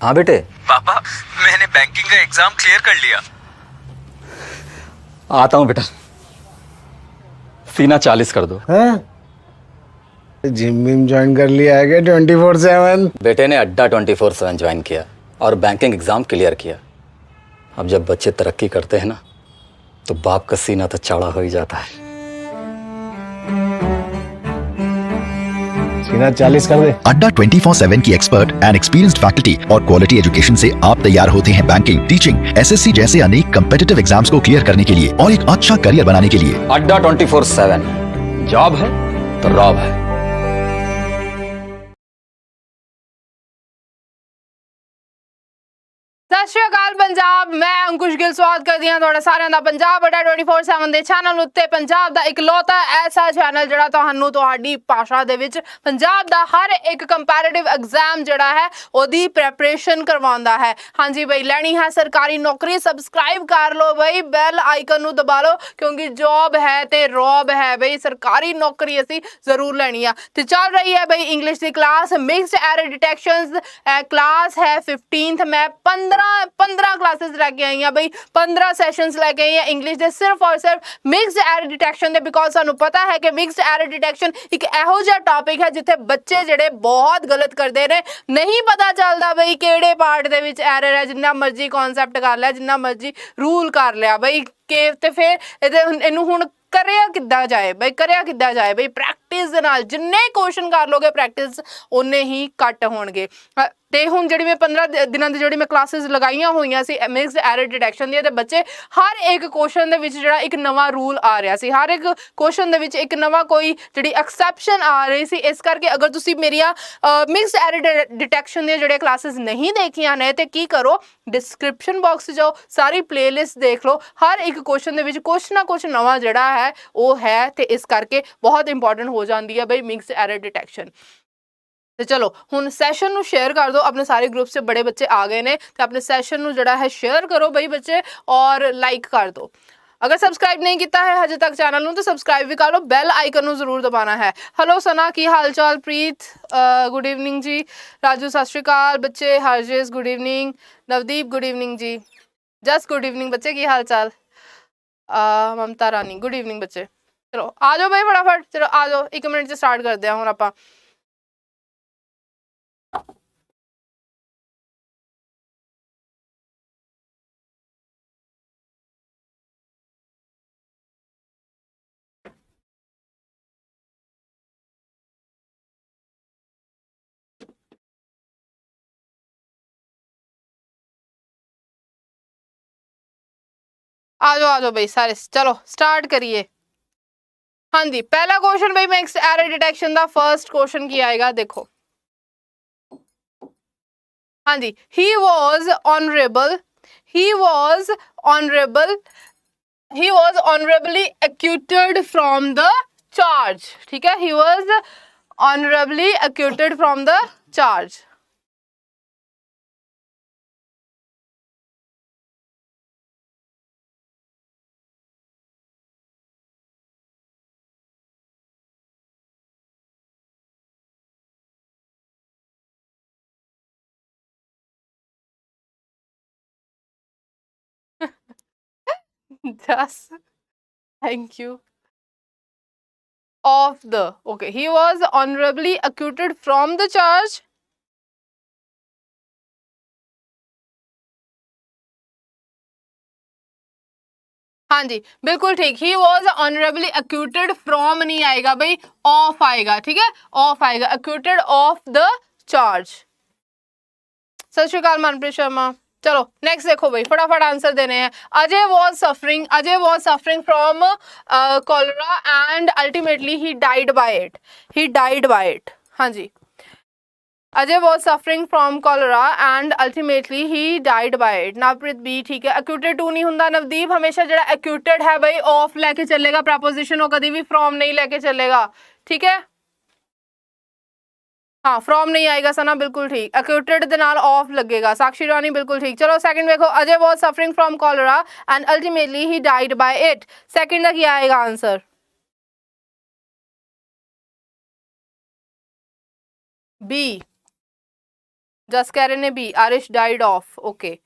हाँ बेटे। पापा मैंने बैंकिंग का एग्जाम क्लियर कर लिया। आता हूँ बेटा, सीना 40 कर दो। जिम विम ज्वाइन कर लिया है क्या 24/7? बेटे ने अड्डा 24/7 ज्वाइन किया और बैंकिंग एग्जाम क्लियर किया। अब जब बच्चे तरक्की करते हैं ना, तो बाप का सीना तो चौड़ा हो ही जाता है। सीना 40 कर दे। अड्डा 24/7 की एक्सपर्ट एंड एक्सपीरियंस्ड फैकल्टी और क्वालिटी एजुकेशन से आप तैयार होते हैं बैंकिंग, टीचिंग, एसएससी जैसे अनेक कम्पिटिटिव एग्जाम्स को क्लियर करने के लिए और एक अच्छा करियर बनाने के लिए। अड्डा 24/7 जॉब है तो रॉब है। सत श्री अकाल पंजाब, मैं अंकुश गिल स्वागत करदी हां तुहाडा सारिਆਂ ਦਾ पंजाब अड्डा 24/7 ਦੇ ਚੈਨਲ ਉੱਤੇ। ਪੰਜਾਬ ਦਾ ਇਕਲੌਤਾ ਐਸਾ ਚੈਨਲ ਜਿਹੜਾ ਤੁਹਾਨੂੰ ਤੁਹਾਡੀ ਭਾਸ਼ਾ ਦੇ ਵਿੱਚ ਪੰਜਾਬ ਦਾ ਹਰ ਇੱਕ ਕੰਪੈਰੀਟਿਵ ਐਗਜ਼ਾਮ ਜਿਹੜਾ ਹੈ ਉਹਦੀ ਪ੍ਰੈਪਰੇਸ਼ਨ ਕਰਵਾਉਂਦਾ ਹੈ। ਹਾਂਜੀ ਬਈ, ਲੈਣੀ ਹੈ ਸਰਕਾਰੀ ਨੌਕਰੀ, ਸਬਸਕ੍ਰਾਈਬ ਕਰ ਲਓ ਬਈ, ਬੈਲ ਆਈਕਨ ਨੂੰ ਦਬਾ ਲਓ, ਕਿਉਂਕਿ ਜੌਬ ਹੈ ਤੇ ਰੌਬ ਹੈ ਬਈ, ਸਰਕਾਰੀ ਨੌਕਰੀ ਅਸੀਂ ਜ਼ਰੂਰ ਲੈਣੀ ਆ। ਤੇ ਚੱਲ ਰਹੀ ਹੈ ਬਈ ਇੰਗਲਿਸ਼ ਦੀ ਕਲਾਸ, ਮਿਕਸਡ ਐਰਰ ਡਿਟੈਕਸ਼ਨਸ क्लास है 15th। मैं 15 क्लासेस लैके आई हाँ बई, 15 सैशनस लैके आई हाँ इंग्लिश के सिर्फ और सिर्फ mixed error detection they. Because सानू पता है कि मिक्सड एरर डिटेक्शन एक इहो जिहा टॉपिक है जिथे बच्चे जिहड़े बहुत गलत करते हैं, नहीं पता चलता बई किहड़े पार्ट दे विच एरर है। जिन्ना मर्जी कॉन्सैप्ट कर लिया, जिन्ना मर्जी रूल कर लिया बई के, ते फिर इहनूं हुण करिया किद्दां जाए बई, करिया किद्दां जाए बई। प्रैक्टिस दे नाल जिन्ने क्वेश्चन कर लोगे प्रैक्टिस उन्ने ही घट होणगे। ਤੇ ਹੁਣ ਜਿਹੜੀ ਮੈਂ 15 ਦਿਨਾਂ ਦੀ ਜਿਹੜੀ ਮੈਂ ਕਲਾਸਿਸ ਲਗਾਈਆਂ ਹੋਈਆਂ ਸੀ ਮਿਕਸਡ ਐਰਰ ਡਿਟੈਕਸ਼ਨ ਦੀਆਂ, ਤੇ ਬੱਚੇ ਹਰ ਇੱਕ ਕੁਐਸਚਨ ਦੇ ਵਿੱਚ ਜਿਹੜਾ ਇੱਕ ਨਵਾਂ ਰੂਲ ਆ ਰਿਹਾ ਸੀ, ਹਰ ਇੱਕ ਕੁਐਸਚਨ ਦੇ ਵਿੱਚ ਇੱਕ ਨਵਾਂ ਕੋਈ ਜਿਹੜੀ ਐਕਸੈਪਸ਼ਨ ਆ ਰਹੀ ਸੀ। ਇਸ ਕਰਕੇ ਅਗਰ ਤੁਸੀਂ ਮੇਰੀਆਂ ਮਿਕਸਡ ਐਰਰ ਡਿਟੈਕਸ਼ਨ ਦੀਆਂ ਜਿਹੜੀਆਂ ਕਲਾਸਿਸ ਨਹੀਂ ਦੇਖੀਆਂ ਨੇ, ਤੇ ਕੀ ਕਰੋ, ਡਿਸਕ੍ਰਿਪਸ਼ਨ ਬਾਕਸ 'ਚ ਜਾਓ, ਸਾਰੀ ਪਲੇਲਿਸਟ ਦੇਖ ਲਓ। ਹਰ ਇੱਕ ਕੁਐਸਚਨ ਦੇ ਵਿੱਚ ਕੁਛ ਨਾ ਕੁਛ ਨਵਾਂ ਜਿਹੜਾ ਹੈ ਉਹ ਹੈ, ਤੇ ਇਸ ਕਰਕੇ ਬਹੁਤ ਇੰਪੋਰਟੈਂਟ ਹੋ ਜਾਂਦੀ ਹੈ ਬਈ ਮਿਕਸਡ ਐਰਰ डिटेक्शन। तो चलो हुण सैशन नूं शेयर कर दो, अपने सारे ग्रुप से बड़े बच्चे आ गए ने, तो अपने सैशन नूं जिहड़ा है शेयर करो बई बच्चे, और लाइक कर दो। अगर सब्सक्राइब नहीं किया है हजे तक चैनल नूं, तो सब्सक्राइब भी कर लो, बैल आइकन नूं जरूर दबाना है। हेलो सना, की हाल चाल? Preet good evening ji. राजू सत श्री अकाल बच्चे। Harjes good evening. Navdeep good evening ji. Just good evening बच्चे, की हाल चाल? ममता रानी गुड इवनिंग बच्चे। चलो आ जाओ बई फटाफट, चलो आ जाओ, 1 मिनट से स्टार्ट करते हैं हुण आपां। आ जाओ भाई सारे, चलो स्टार्ट करिए। हाँ जी, पहला क्वेश्चन भाई मिक्स्ड एरर डिटेक्शन का फर्स्ट क्वेश्चन की आएगा, देखो। हाँ जी, he was honorably acquitted from the charge। ठीक है, he was honorably acquitted from the charge। Just thank you of the, okay, he was honorably acquitted from the charge। हाँ जी बिल्कुल ठीक, he was honourably acquitted from नहीं आएगा भाई, of आएगा। ठीक है, ऑफ आएगा, एक्यूटेड ऑफ द चार्ज। सत श्री अकाल मनप्रीत शर्मा। चलो नेक्स्ट देखो भाई, फटाफट आंसर देने हैं। Ajay was suffering from cholera and ultimately he died by it. हाँ जी, Ajay was suffering from cholera and ultimately he died by it. Navpreet बी ठीक है। एक्यूटेड टू नहीं होंदा। नवदीप हमेशा जो एक्यूटेड है भाई ऑफ लेके चलेगा, प्रपोजिशन वो कभी भी फ्रॉम नहीं लेके चलेगा। ठीक है, हाँ फ्रॉम नहीं आएगा सना, बिल्कुल ठीक। एक्यूटेड दे नाल ऑफ लगेगा। साक्षी रानी बिल्कुल ठीक। चलो सेकंड देखो, Ajay was suffering from cholera and ultimately he died by it. Second का क्या आएगा आंसर? बी, जस कह रहे ने B, Arish died of, okay.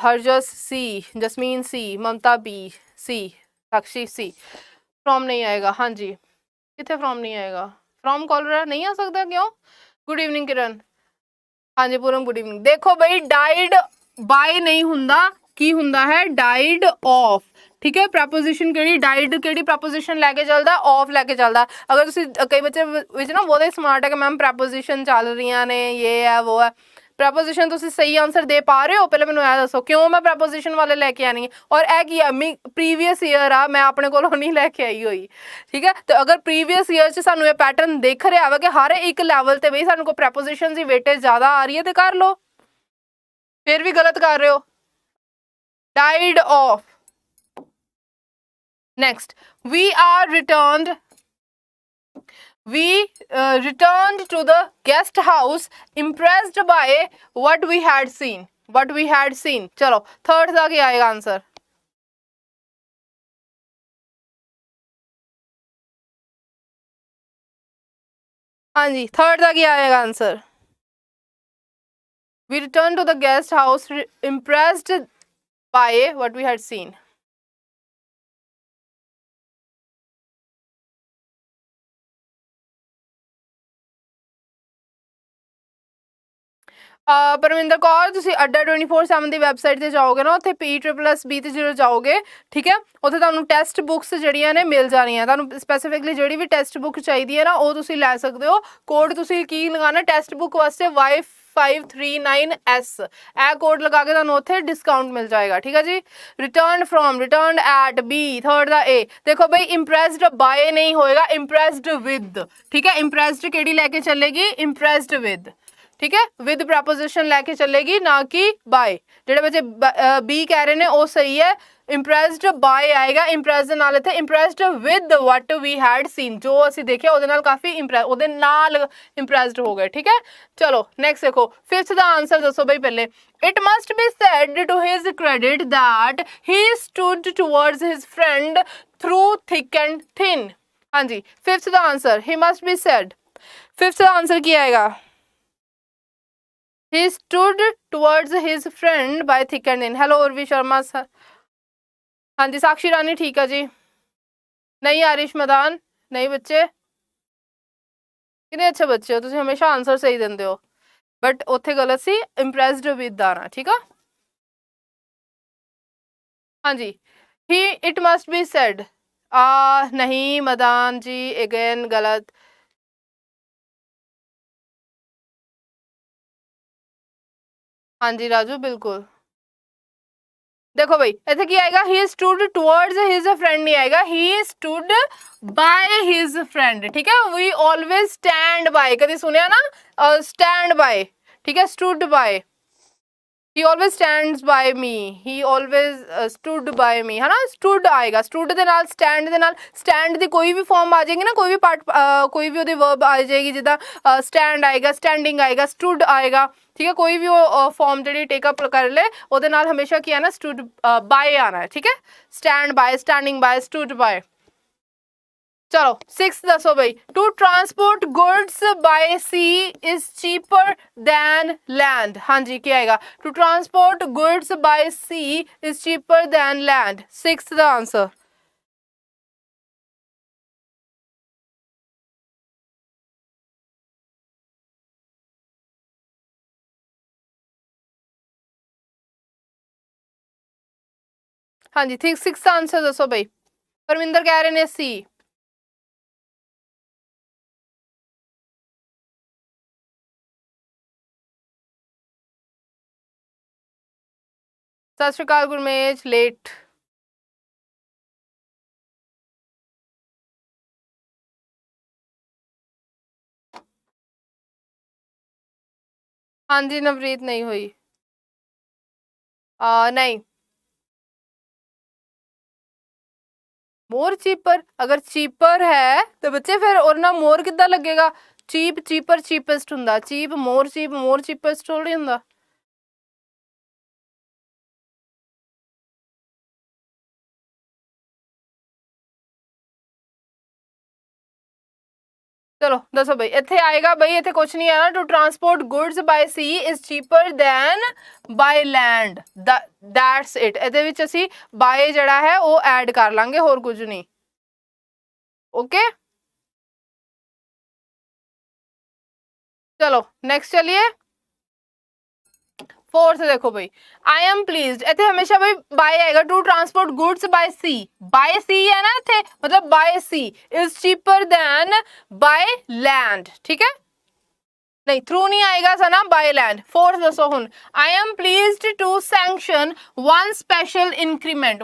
Harjas C, Jasmeen C, Mamta B, C, Sakshi C. From नहीं आएगा, हाँ जी कितने फ्रॉम नहीं आएगा, फ्रॉम कॉलरा नहीं आ सकता क्यों? गुड इवनिंग किरण, हाँ जी पूरम गुड इवनिंग। देखो भाई डाइड बाय नहीं हुंदा, की हुंदा है डाइड ऑफ, ठीक है। प्रपोजिशन केड़ी डाइड केड़ी प्रपोजिशन लैके चलदा, ऑफ लैके चलदा। अगर तुसी कई बच्चे विच ना बहुत स्मार्ट है कि मैम प्रपोजिशन चल रही ने, ये है वो है। प्रपोजिशन तुसी सही आंसर दे पा रहे हो, पहले मैनूं यह दसो क्यों मैं प्रपोजिशन वाले लैके आनी है। और यह की है प्रीवियस ईयर आ, मैं अपने कोलों नहीं लैके आई हुई, ठीक है। तो अगर प्रीवियस ईयर च सानूं ये पैटर्न दिख रहा है कि हर एक लैवल ते बई सानूं को प्रपोजिशन की वेटेज ज़्यादा आ रही है तो कर लो, फिर भी गलत कर रहे हो। Died of. Next, we are returned, we returned to the guest house impressed by what we had seen, what we had seen। चलो थर्ड का क्या आएगा आंसर? हाँ जी थर्ड का क्या आएगा answer? we returned to the guest house impressed by what we had seen। Parminder Kaur, ਤੁਸੀਂ ਅੱਡਾ 24/7 ਦੀ ਵੈਬਸਾਈਟ ਤੇ ਜਾਓਗੇ ਨਾ, ਉੱਥੇ PSSSB ਤੇ ਜਦੋਂ ਜਾਓਗੇ, ਠੀਕ ਹੈ, ਉੱਥੇ ਤੁਹਾਨੂੰ ਟੈਸਟ ਬੁੱਕਸ ਜਿਹੜੀਆਂ ਨੇ ਮਿਲ ਜਾਣੀਆਂ। ਤੁਹਾਨੂੰ ਸਪੈਸੀਫਿਕਲੀ ਜਿਹੜੀ ਵੀ ਟੈਸਟ ਬੁੱਕ ਚਾਹੀਦੀ ਹੈ ਨਾ ਉਹ ਤੁਸੀਂ ਲੈ ਸਕਦੇ ਹੋ। ਕੋਡ ਤੁਸੀਂ ਕੀ ਲਗਾਉਣਾ ਟੈਸਟ ਬੁੱਕ ਵਾਸਤੇ Y539S, ਇਹ ਕੋਡ ਲਗਾ ਕੇ ਤੁਹਾਨੂੰ ਉੱਥੇ ਡਿਸਕਾਊਂਟ ਮਿਲ ਜਾਏਗਾ, ਠੀਕ ਹੈ ਜੀ। Return from, return at, B third ਦਾ ਏ। ਦੇਖੋ ਬਈ ਇੰਪ੍ਰੈਸਡ ਬਾਏ ਨਹੀਂ ਹੋਏਗਾ, ਇੰਪ੍ਰੈਸਡ ਵਿਦ, ਠੀਕ ਹੈ। ਇੰਪ੍ਰੈਸਡ ਕਿਹੜੀ ਲੈ ਕੇ ਚੱਲੇਗੀ? ਇੰਪ੍ਰੈਸਡ ਵਿਦ, ठीक है, विद प्रपोजिशन लैके चलेगी ना कि बाय। जेडे बच्चे बी कह रहे ने वो सही है, इंप्रेस्ड बाय आएगा। इंप्रेस्ड दे नाल इत्थे impressed with what we had seen, जो असीं देखिया ओदे नाल काफी इंप्रेस, ओदे नाल इंप्रेस्ड हो गए, ठीक है। चलो नेक्स्ट देखो फिफ्थ दा आंसर दसो भाई पहले। It must be said to his credit that he stood towards his friend through thick and thin. हाँ जी फिफ्थ दा answer he must be said, fifth दा आंसर की आएगा? He stood towards his friend by thick and thin। Hello Urvi Sharma sir, हाँ जी साक्षी रानी ठीक है जी। नहीं आरिश मैदान, नहीं बच्चे कितने अच्छे बच्चे हो तुम, हमेशा आंसर सही देंगे हो, बट उत्थे गलत सी, इंप्रेस्ड विद आना, ठीक है। हाँ जी ही इट मस्ट बी सेड, नहीं मैदान जी अगेन गलत। हाँ जी राजू बिल्कुल। देखो भाई इत्थे की आएगा? ही स्टूड टुवर्ड्स हिज फ्रेंड नहीं आएगा, he stood by his friend, ठीक है। वी ऑलवेज स्टैंड बाय, कभी सुनिया ना स्टैंड बाय, ठीक है। Stood by, he always stands by me, he always stood by me, है ना। स्टूड आएगा, स्टूड दे नाल स्टैंड दे नाल, स्टैंड दी कोई भी फॉर्म आ जाएगी ना, कोई भी पार्ट कोई भी ओदी वर्ब आ जाएगी, जिदा स्टैंड आएगा, स्टैंडिंग आएगा, स्टूड आएगा, ठीक है। कोई भी वो फॉर्म जी टेकअप कर ले ओदे नाल हमेशा क्या ना स्टूड बाय आना है, ठीक है। Stand by, standing by, stood by. चलो सिक्स दसो भाई। To transport goods by sea is cheaper than land. हाँ जी क्या आएगा? To transport goods by sea is cheaper than land, six द आंसर। हाँ जी ठीक, सिक्स आंसर दसो भाई। परमिंदर कह रहे ने सी। सत श्री अकाल गुरमेज, लेट। हाँ जी नवरीत नहीं हुई, नहीं। मोर चीपर, अगर चीपर है तो बच्चे फिर और ना मोर कितना लगेगा? चीप चीपर चीपेस्ट हुंदा, चीप मोर चीपेस्ट थोड़ी हुंदा। चलो दसो बई इत्थे आएगा बई इत्थे कुछ नहीं आना to transport goods by sea is cheaper than by land that's it ਇਹਦੇ ਵਿੱਚ ਅਸੀਂ ਬਾय ਜਿਹੜਾ ਹੈ ਉਹ ਐਡ ਕਰ ਲਾਂਗੇ ਹੋਰ ਕੁਝ ਨਹੀਂ ओके चलो नेक्स्ट चलिए फोर्थ देखो भाई आई एम प्लीज्ड इतने हमेशा भाई बाय आएगा to transport goods by sea है ना इतने मतलब by sea is cheaper then by land ठीक है नहीं थ्रू नहीं आएगा सा ना बाय लैंड फोर्थ दसो हुन I am pleased to sanction one special increment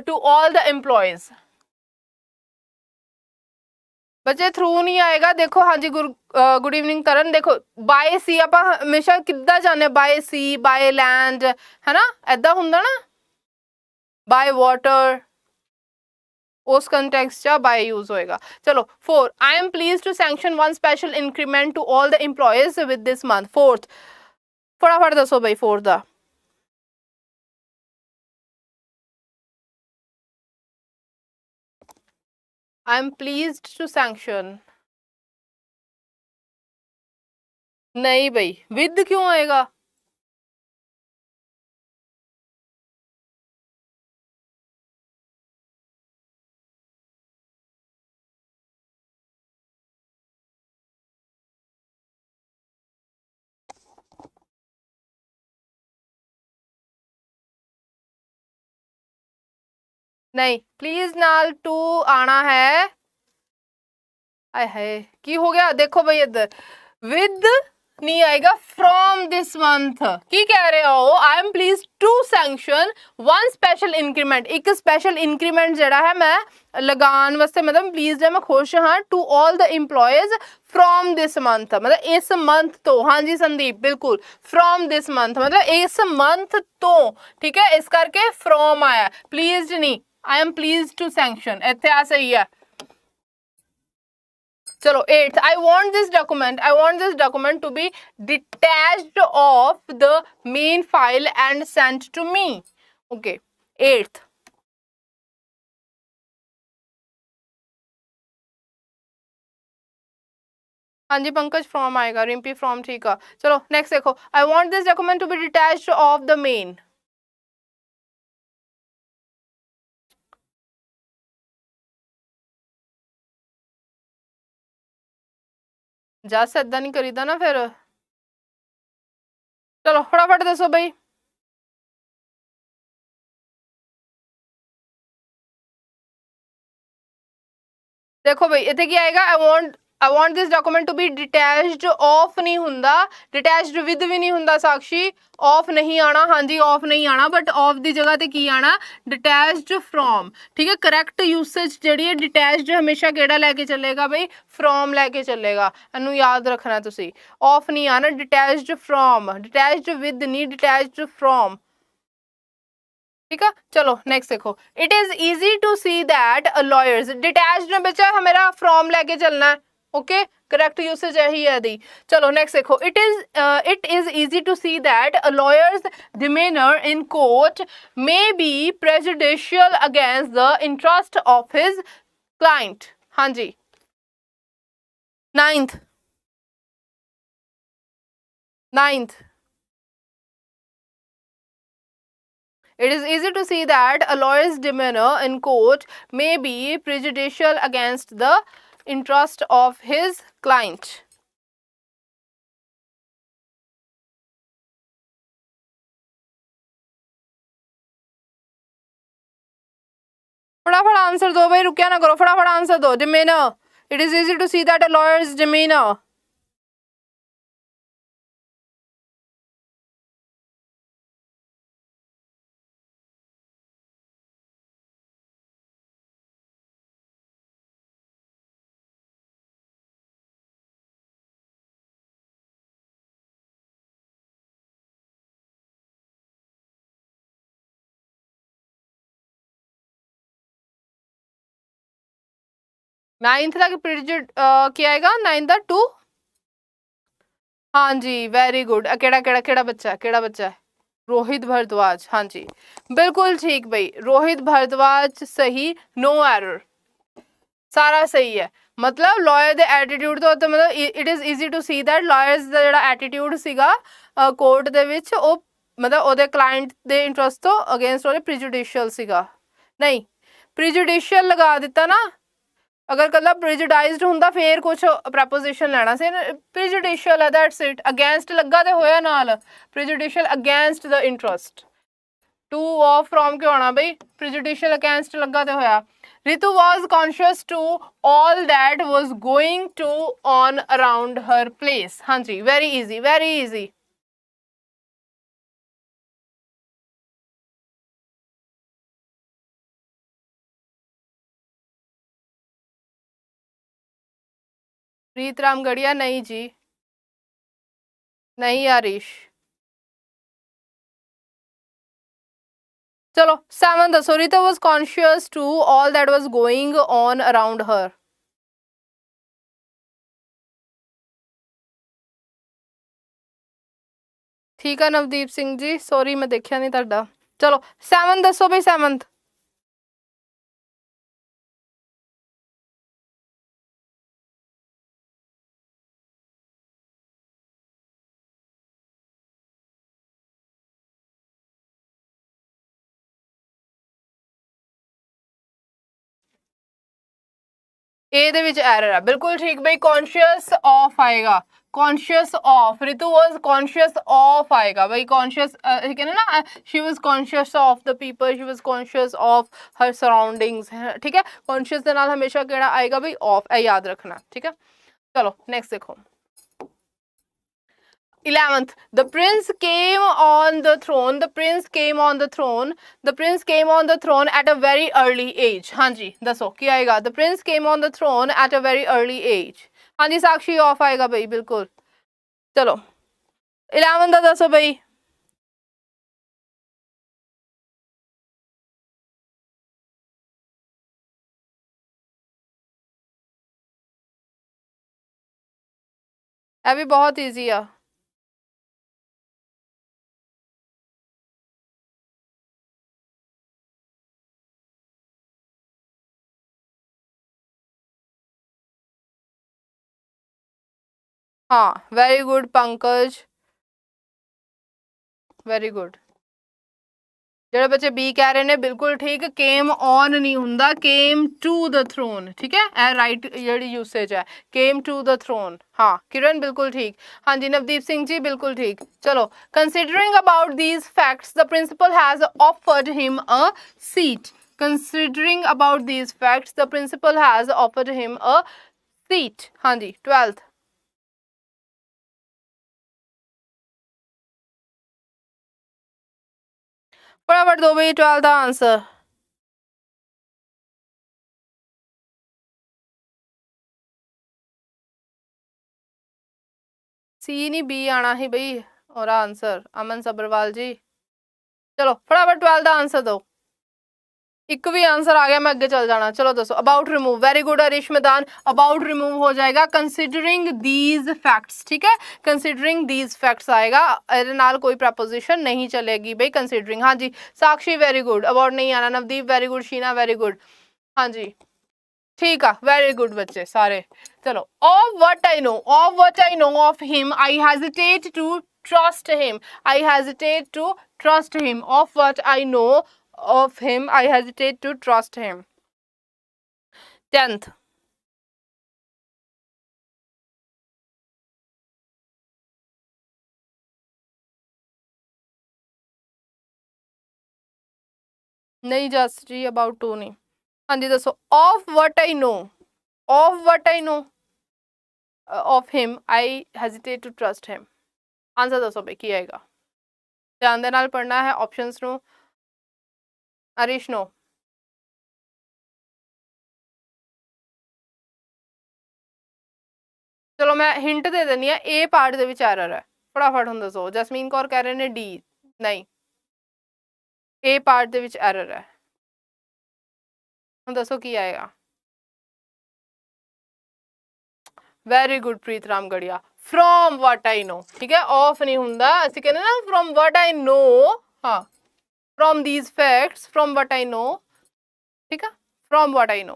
to all the employees बच्चे थ्रू नहीं आएगा देखो हाँ जी गुड इवनिंग करन देखो बाय सी आप हमेशा किद्दां जाने बाय सी बाय लैंड है ना ऐदा हुंदा ना बाय वाटर उस कंटेक्स्ट च बाय यूज होएगा चलो 4 I am pleased to sanction one special increment to all the employees with this month fourth फटाफट दसो भाई फोर्थ दा I am pleased to sanction नहीं भाई विद क्यों आएगा नहीं प्लीज नाल टू आना है आय हाय की हो गया देखो भाई इधर विद नहीं आएगा फ्रॉम दिस मंथ की कह रहे हो I am please to sanction one special increment एक स्पेशल इंक्रीमेंट जड़ा है मैं लगान वास्ते मतलब प्लीज है मैं खुश हाँ to all the employees from this month मतलब इस मंथ तो हाँ जी संदीप बिल्कुल फ्रॉम दिस मंथ मतलब इस मंथ तो ठीक है इस करके फ्रॉम आया प्लीज नहीं I am please to sanction इत्थे आ सही है चलो 8th I want this document to be detached of the main file and sent to me okay 8th हाँ जी पंकज फ्रॉम आएगा रिम्पी फ्रॉम ठीक है चलो नेक्स्ट देखो I want this document to be detached of the main जस ऐदा नहीं करीदा ना फिर चलो फटाफट दसो भाई देखो भाई इतने की आएगा I want this document to be detached off नहीं हुंदा डिटैच्ड विद भी नहीं हुंदा साक्षी ऑफ नहीं आना हाँ जी ऑफ नहीं आना बट ऑफ दी जगह ते की आना डिटैच्ड फ्रॉम ठीक है करैक्ट यूसेज जिहड़ी है डिटैच्ड हमेशा केड़ा लेके चलेगा भाई फ्रॉम लेके चलेगा इनू याद रखना तुसी ऑफ नहीं आना डिटैच्ड फ्रॉम डिटैच्ड विद नहीं डिटैच्ड फ्रॉम ठीक है चलो नेक्स्ट देखो it is easy to see that lawyers detached में बच्चा मेरा फ्रॉम लेके चलना है ओके करेक्ट यूसेज यही है दी चलो नेक्स्ट देखो it is easy to see that a lawyer's demeanor in court may be prejudicial against the interest of his client हाँ जी 9th it is easy to see that a lawyer's demeanor in court may be prejudicial against the interest of his client फटाफट answer दो भाई रुकिया ना करो फटाफट answer दो demeanor it is easy to see that a lawyer's demeanor ninth का क्या आएगा 9th टू हाँ जी वेरी गुड केड़ा बच्चा है रोहित भारद्वाज हाँ जी बिल्कुल ठीक भाई रोहित भारद्वाज सही नो एरर ਸਾਰਾ ਸਹੀ ਹੈ। ਮਤਲਬ ਲਾਇਰ ਦੇ ਐਟੀਟਿਊਡ ਤੋਂ ਮਤਲਬ it is easy to see that liars ਦਾ ਜਿਹੜਾ ਐਟੀਟਿਊਡ ਸੀਗਾ ਕੋਰਟ ਦੇ ਵਿੱਚ ਉਹ ਮਤਲਬ ਉਹਦੇ ਕਲਾਇੰਟ ਦੇ ਇੰਟਰਸਟ ਤੋਂ ਅਗੇਂਸਟ ਉਹਦੇ ਪ੍ਰੀਜੁਡੀਸ਼ੀਅਲ ਸੀਗਾ। ਨਹੀਂ ਪ੍ਰੀਜੁਡੀਸ਼ੀਅਲ ਲਗਾ ਦਿੱਤਾ ਨਾ, ਅਗਰ ਕੱਲਾ ਪ੍ਰੀਜੁਡਾਈਜ਼ਡ ਹੁੰਦਾ ਫੇਰ ਕੁਛ ਪ੍ਰੈਪੋਜੀਸ਼ਨ ਲੈਣਾ ਸੀ। ਪ੍ਰੀਜੁਡੀਸ਼ੀਅਲ ਹੈ ਦੈਟਸ ਇਟ। ਅਗੇਂਸਟ ਲੱਗਾ ਤੇ ਹੋਇਆ ਨਾਲ prejudicial against the interest. To of from ਕਿਉਂ ਆਉਣਾ ਬਈ, ਪ੍ਰੀਜੁਡੀਸ਼ੀਅਲ ਅਗੇਂਸਟ ਲੱਗਾ ਤੇ ਹੋਇਆ। Ritu was conscious to all that was going to on around her place. हाँ जी, very easy, very easy. प्रीत राम गढ़िया नहीं जी, नहीं आरिश। चलो 7 दसो। Rita was conscious to all that was going on around her. ठीक है नवदीप सिंह जी, सॉरी मैं देखा नहीं तुहाडा। चलो 7 दसो बई 7th। ਇਹਦੇ ਵਿੱਚ ਐਰਰ ਹੈ, ਬਿਲਕੁਲ ਠੀਕ ਬਈ। ਕੌਨਸ਼ੀਅਸ ਆਫ ਆਏਗਾ, conscious of. Ritu was conscious of ਆਏਗਾ ਬਈ। ਕੌਨਸ਼ੀਅਸ ਕਹਿੰਦੇ ਨਾ, she was conscious of the people, she was conscious of her surroundings. ਠੀਕ ਹੈ, ਕੌਨਸ਼ੀਅਸ ਦੇ ਨਾਲ ਹਮੇਸ਼ਾ ਕਿਹੜਾ ਆਏਗਾ ਬਈ, ਆਫ। ਇਹ ਯਾਦ ਰੱਖਣਾ। ਠੀਕ ਹੈ, ਚਲੋ ਨੈਕਸਟ ਦੇਖੋ। 11th, the prince came on the throne. The prince came on the throne. The prince came on the throne at a very early age. हाँ जी दसो की आएगा। The prince came on the throne at a very early age. हाँ जी साक्षी of आएगा भाई, बिल्कुल। चलो 11 का दसो भाई। ये भी बहुत ईजी आ। हाँ very good Pankaj, very good. ਜਿਹੜੇ ਬੱਚੇ ਬੀ ਕਹਿ ਰਹੇ ਨੇ ਬਿਲਕੁਲ ਠੀਕ। ਕੇਮ ਔਨ ਨਹੀਂ ਹੁੰਦਾ, ਕੇਮ ਟੂ ਦ ਥਰੋਨ। ਠੀਕ ਹੈ, ਇਹ ਰਾਈਟ ਜਿਹੜੀ ਯੂਸੇਜ ਹੈ, ਕੇਮ ਟੂ ਦ ਥਰੋਨ। ਹਾਂ ਕਿਰਨ ਬਿਲਕੁਲ ਠੀਕ। ਹਾਂਜੀ ਨਵਦੀਪ ਸਿੰਘ ਜੀ ਬਿਲਕੁਲ ਠੀਕ। ਚਲੋ considering about these facts the principal has offered him a seat. Considering about these facts the principal has offered him a seat. ਹਾਂਜੀ 12th। फटाफट दो भाई 12 का आंसर। सी नहीं बी आना ही भाई और आंसर। अमन सब्रवाल जी चलो फटाफट 12 का आंसर दो। एक भी आंसर आ गया मैं अगे चल जाना। चलो दसो। About remove, very good Harish Maidan. About remove हो जाएगा कंसिडरिंग दीज फैक्ट्स। ठीक है, कंसिडरिंग दीज फैक्ट्स आएगा, ਇਹਦੇ ਨਾਲ कोई प्रपोजिशन नहीं चलेगी भाई। कंसिडरिंग हाँ जी साक्षी वेरी गुड। अबाउट नहीं आना। Navdeep very good. Sheena very good. हाँ जी ठीक है, वेरी गुड बच्चे सारे। चलो of what I know, of what I know of him I hesitate to trust him. I hesitate to trust him. Of what I know of him I hesitate to trust him. 10th, नहीं जस जी about to नहीं। हाँ जी दसो। Of what I know, of what I know of him I hesitate to trust him. Answer दसो भाई की आएगा। ध्यान दे नाल पढ़ना है ऑप्शंस नू। हरीश नो। चलो मैं हिंट दे देनी है। ए पार्ट दे विच एरर है, फटाफट हुण दसो। जसमीन कौर कह रहे ने डी नहीं, ए पार्ट दे विच एरर है। हुण दसो की आएगा। वेरी गुड प्रीत राम गढ़िया। From what I no. ठीक है, ऑफ नहीं हुंदा, असीं कहने ना फ्रॉम व्हाट आई नो। हाँ from these facts, from what I know। ठीक है, from what I know।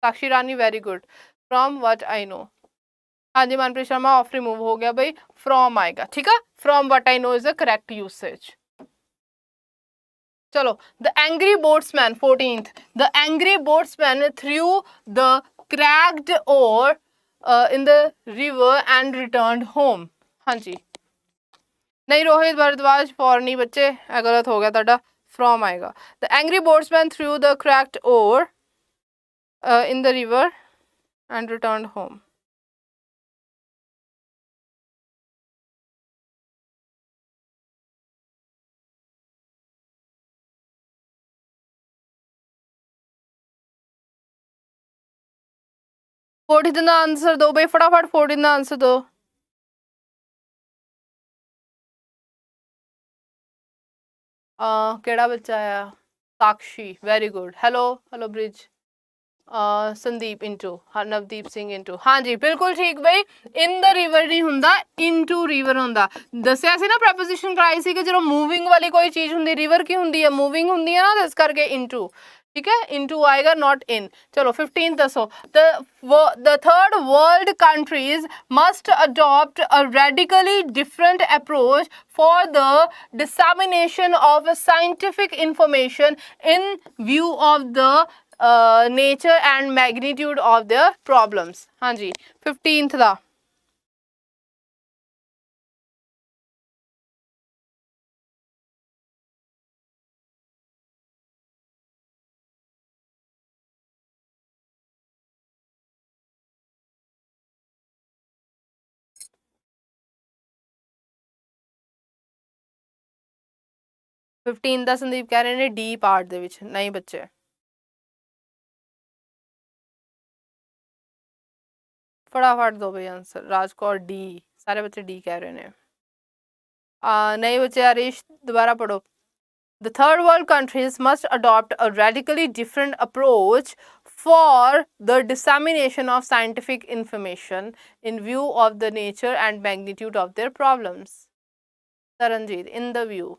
Sakshi Rani very good. From what I know, हाँ जी मनप्रीत शर्मा ऑफ रिमूव हो गया भाई, फ्रॉम आएगा, ठीक है। From what I know is the correct usage. चलो, the angry boatsman 14th, the angry boatsman threw the cracked oar in the river and returned home. हाँ जी, नहीं रोहित भारद्वाज फॉर नहीं बच्चे, गलत हो गया ਤੁਹਾਡਾ, फ्रॉम आएगा। The angry boatsman threw the cracked oar in the river and returned home. Forty का आंसर दो भाई फटाफट, 14 का आंसर दो। केड़ा बच्चा आया, Sakshi very good. Hello hello bridge, Sandeep into, हाँ नवदीप सिंह इंटू, हाँ जी बिल्कुल ठीक भाई। इन द रिवर नहीं हुंदा, इनटू रिवर हुंदा। दसिया सी ना प्रपोजिशन कराई सी कि जो मूविंग वाली कोई चीज हुंदी, रिवर की हुंदी है, मूविंग हुंदी है ना, इस करके इनटू, ठीक है, इनटू आएगा नॉट इन। चलो 15 दसो। The third world countries must adopt a radically different approach for the dissemination of scientific information in view of the nature and magnitude of their problems. हाँ जी 15th दा fifteen ਦਾ ਸੰਦੀਪ ਕਹਿ ਰਹੇ ਨੇ D part ਦੇ ਵਿੱਚ, ਨਹੀਂ ਬੱਚੇ फटाफट दो भाई आंसर। राजकौर डी, सारे बच्चे डी कह रहे हैं। नहीं बच्चे हरीश दोबारा पढ़ो। The third world countries must adopt a radically different approach for the dissemination of scientific information in view of the nature and magnitude of their problems. Taranjeet, in the view.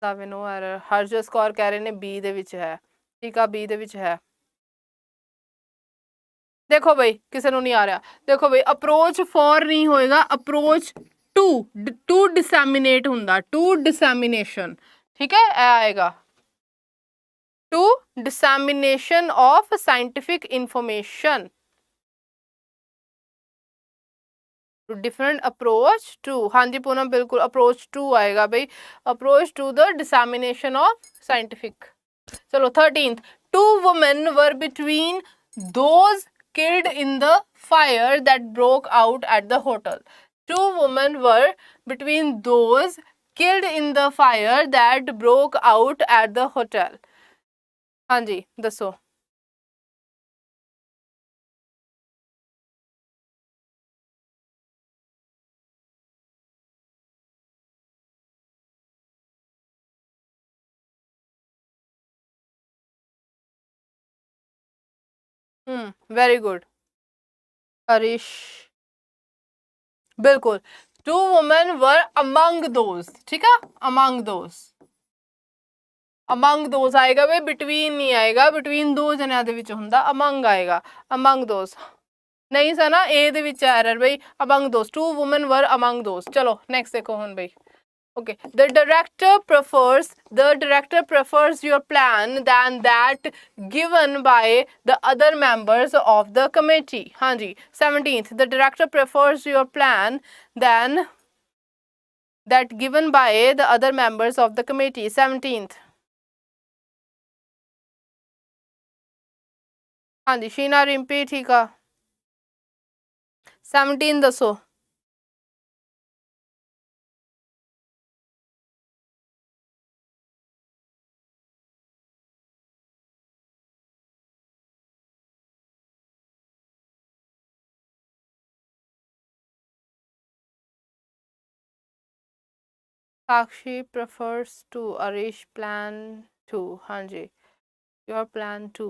No error. Harjas Kaur कह रहे ने B दे विच है, ठीक है B दे विच है। देखो भाई किसी को नहीं आ रहा, देखो भाई अप्रोच फॉर नहीं होएगा, अप्रोच टू, टू डिसैमिनेट हुंदा, टू डिसैमिनेशन, ठीक है ए आएगा, to dissemination of scientific information, different approach to. हाँ जी पूनम बिल्कुल अप्रोच टू आएगा भाई, approach to the dissemination of scientific. चलो 13th, to women were between those killed in the fire that broke out at the hotel. Two women were between those killed in the fire that broke out at the hotel. हाँ जी दसो। Very good Harish, बिल्कुल। Two women were among those, ठीक है among those, among those आएगा भाई, between नहीं आएगा, बिटवीन दो जनिया दे विच हुंदा, अमंग आएगा, अमंग दोज नहीं सा ना, ए दे विच एरर भाई, among those, two women were among those. चलो नेक्स्ट देखो हुन भाई। Okay, the director prefers your plan than that given by the other members of the committee. हाँ जी 17th, the director prefers your plan than that given by the other members of the committee. 17th, हाँ जी शीना रिम्पी ठीक है। 17 दसो। साक्षी prefers to, Arish plan to, हाँ जी your plan to,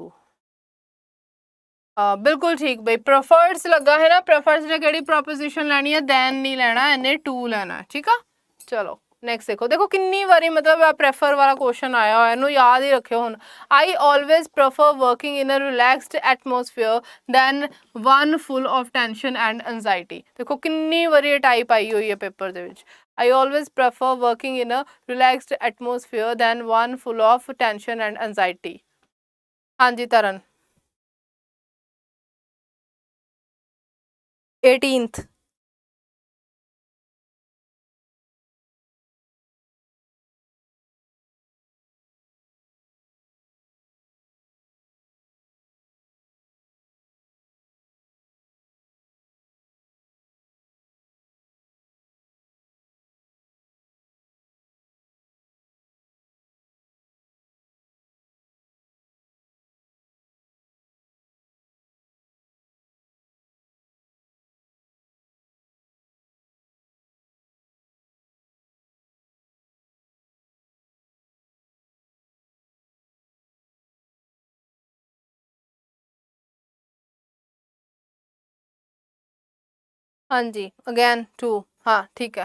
बिल्कुल ठीक भाई, prefers लगा है ना, प्रेफर्स ने केड़ी प्रोपोजिशन लेनी है, देन नहीं लेना, इन्हें टू लेना है, ठीक है। चलो ਨੈਕਸਟ ਦੇਖੋ, ਦੇਖੋ ਕਿੰਨੀ ਵਾਰੀ ਮਤਲਬ ਪ੍ਰੈਫਰ ਵਾਲਾ ਕੁਐਸਚਨ ਆਇਆ ਹੋਇਆ, ਇਹਨੂੰ ਯਾਦ ਹੀ ਰੱਖਿਓ ਹੁਣ। I always prefer working in a relaxed atmosphere than one full of tension and anxiety. ਦੇਖੋ ਕਿੰਨੀ ਵਾਰੀ ਇਹ ਟਾਈਪ ਆਈ ਹੋਈ ਹੈ ਪੇਪਰ ਦੇ ਵਿੱਚ। I always prefer working in a relaxed atmosphere than one full of tension and anxiety. ਹਾਂਜੀ Taran. 18th। ਹਾਂਜੀ ਅਗੇਨ 2। हाँ ठीक है,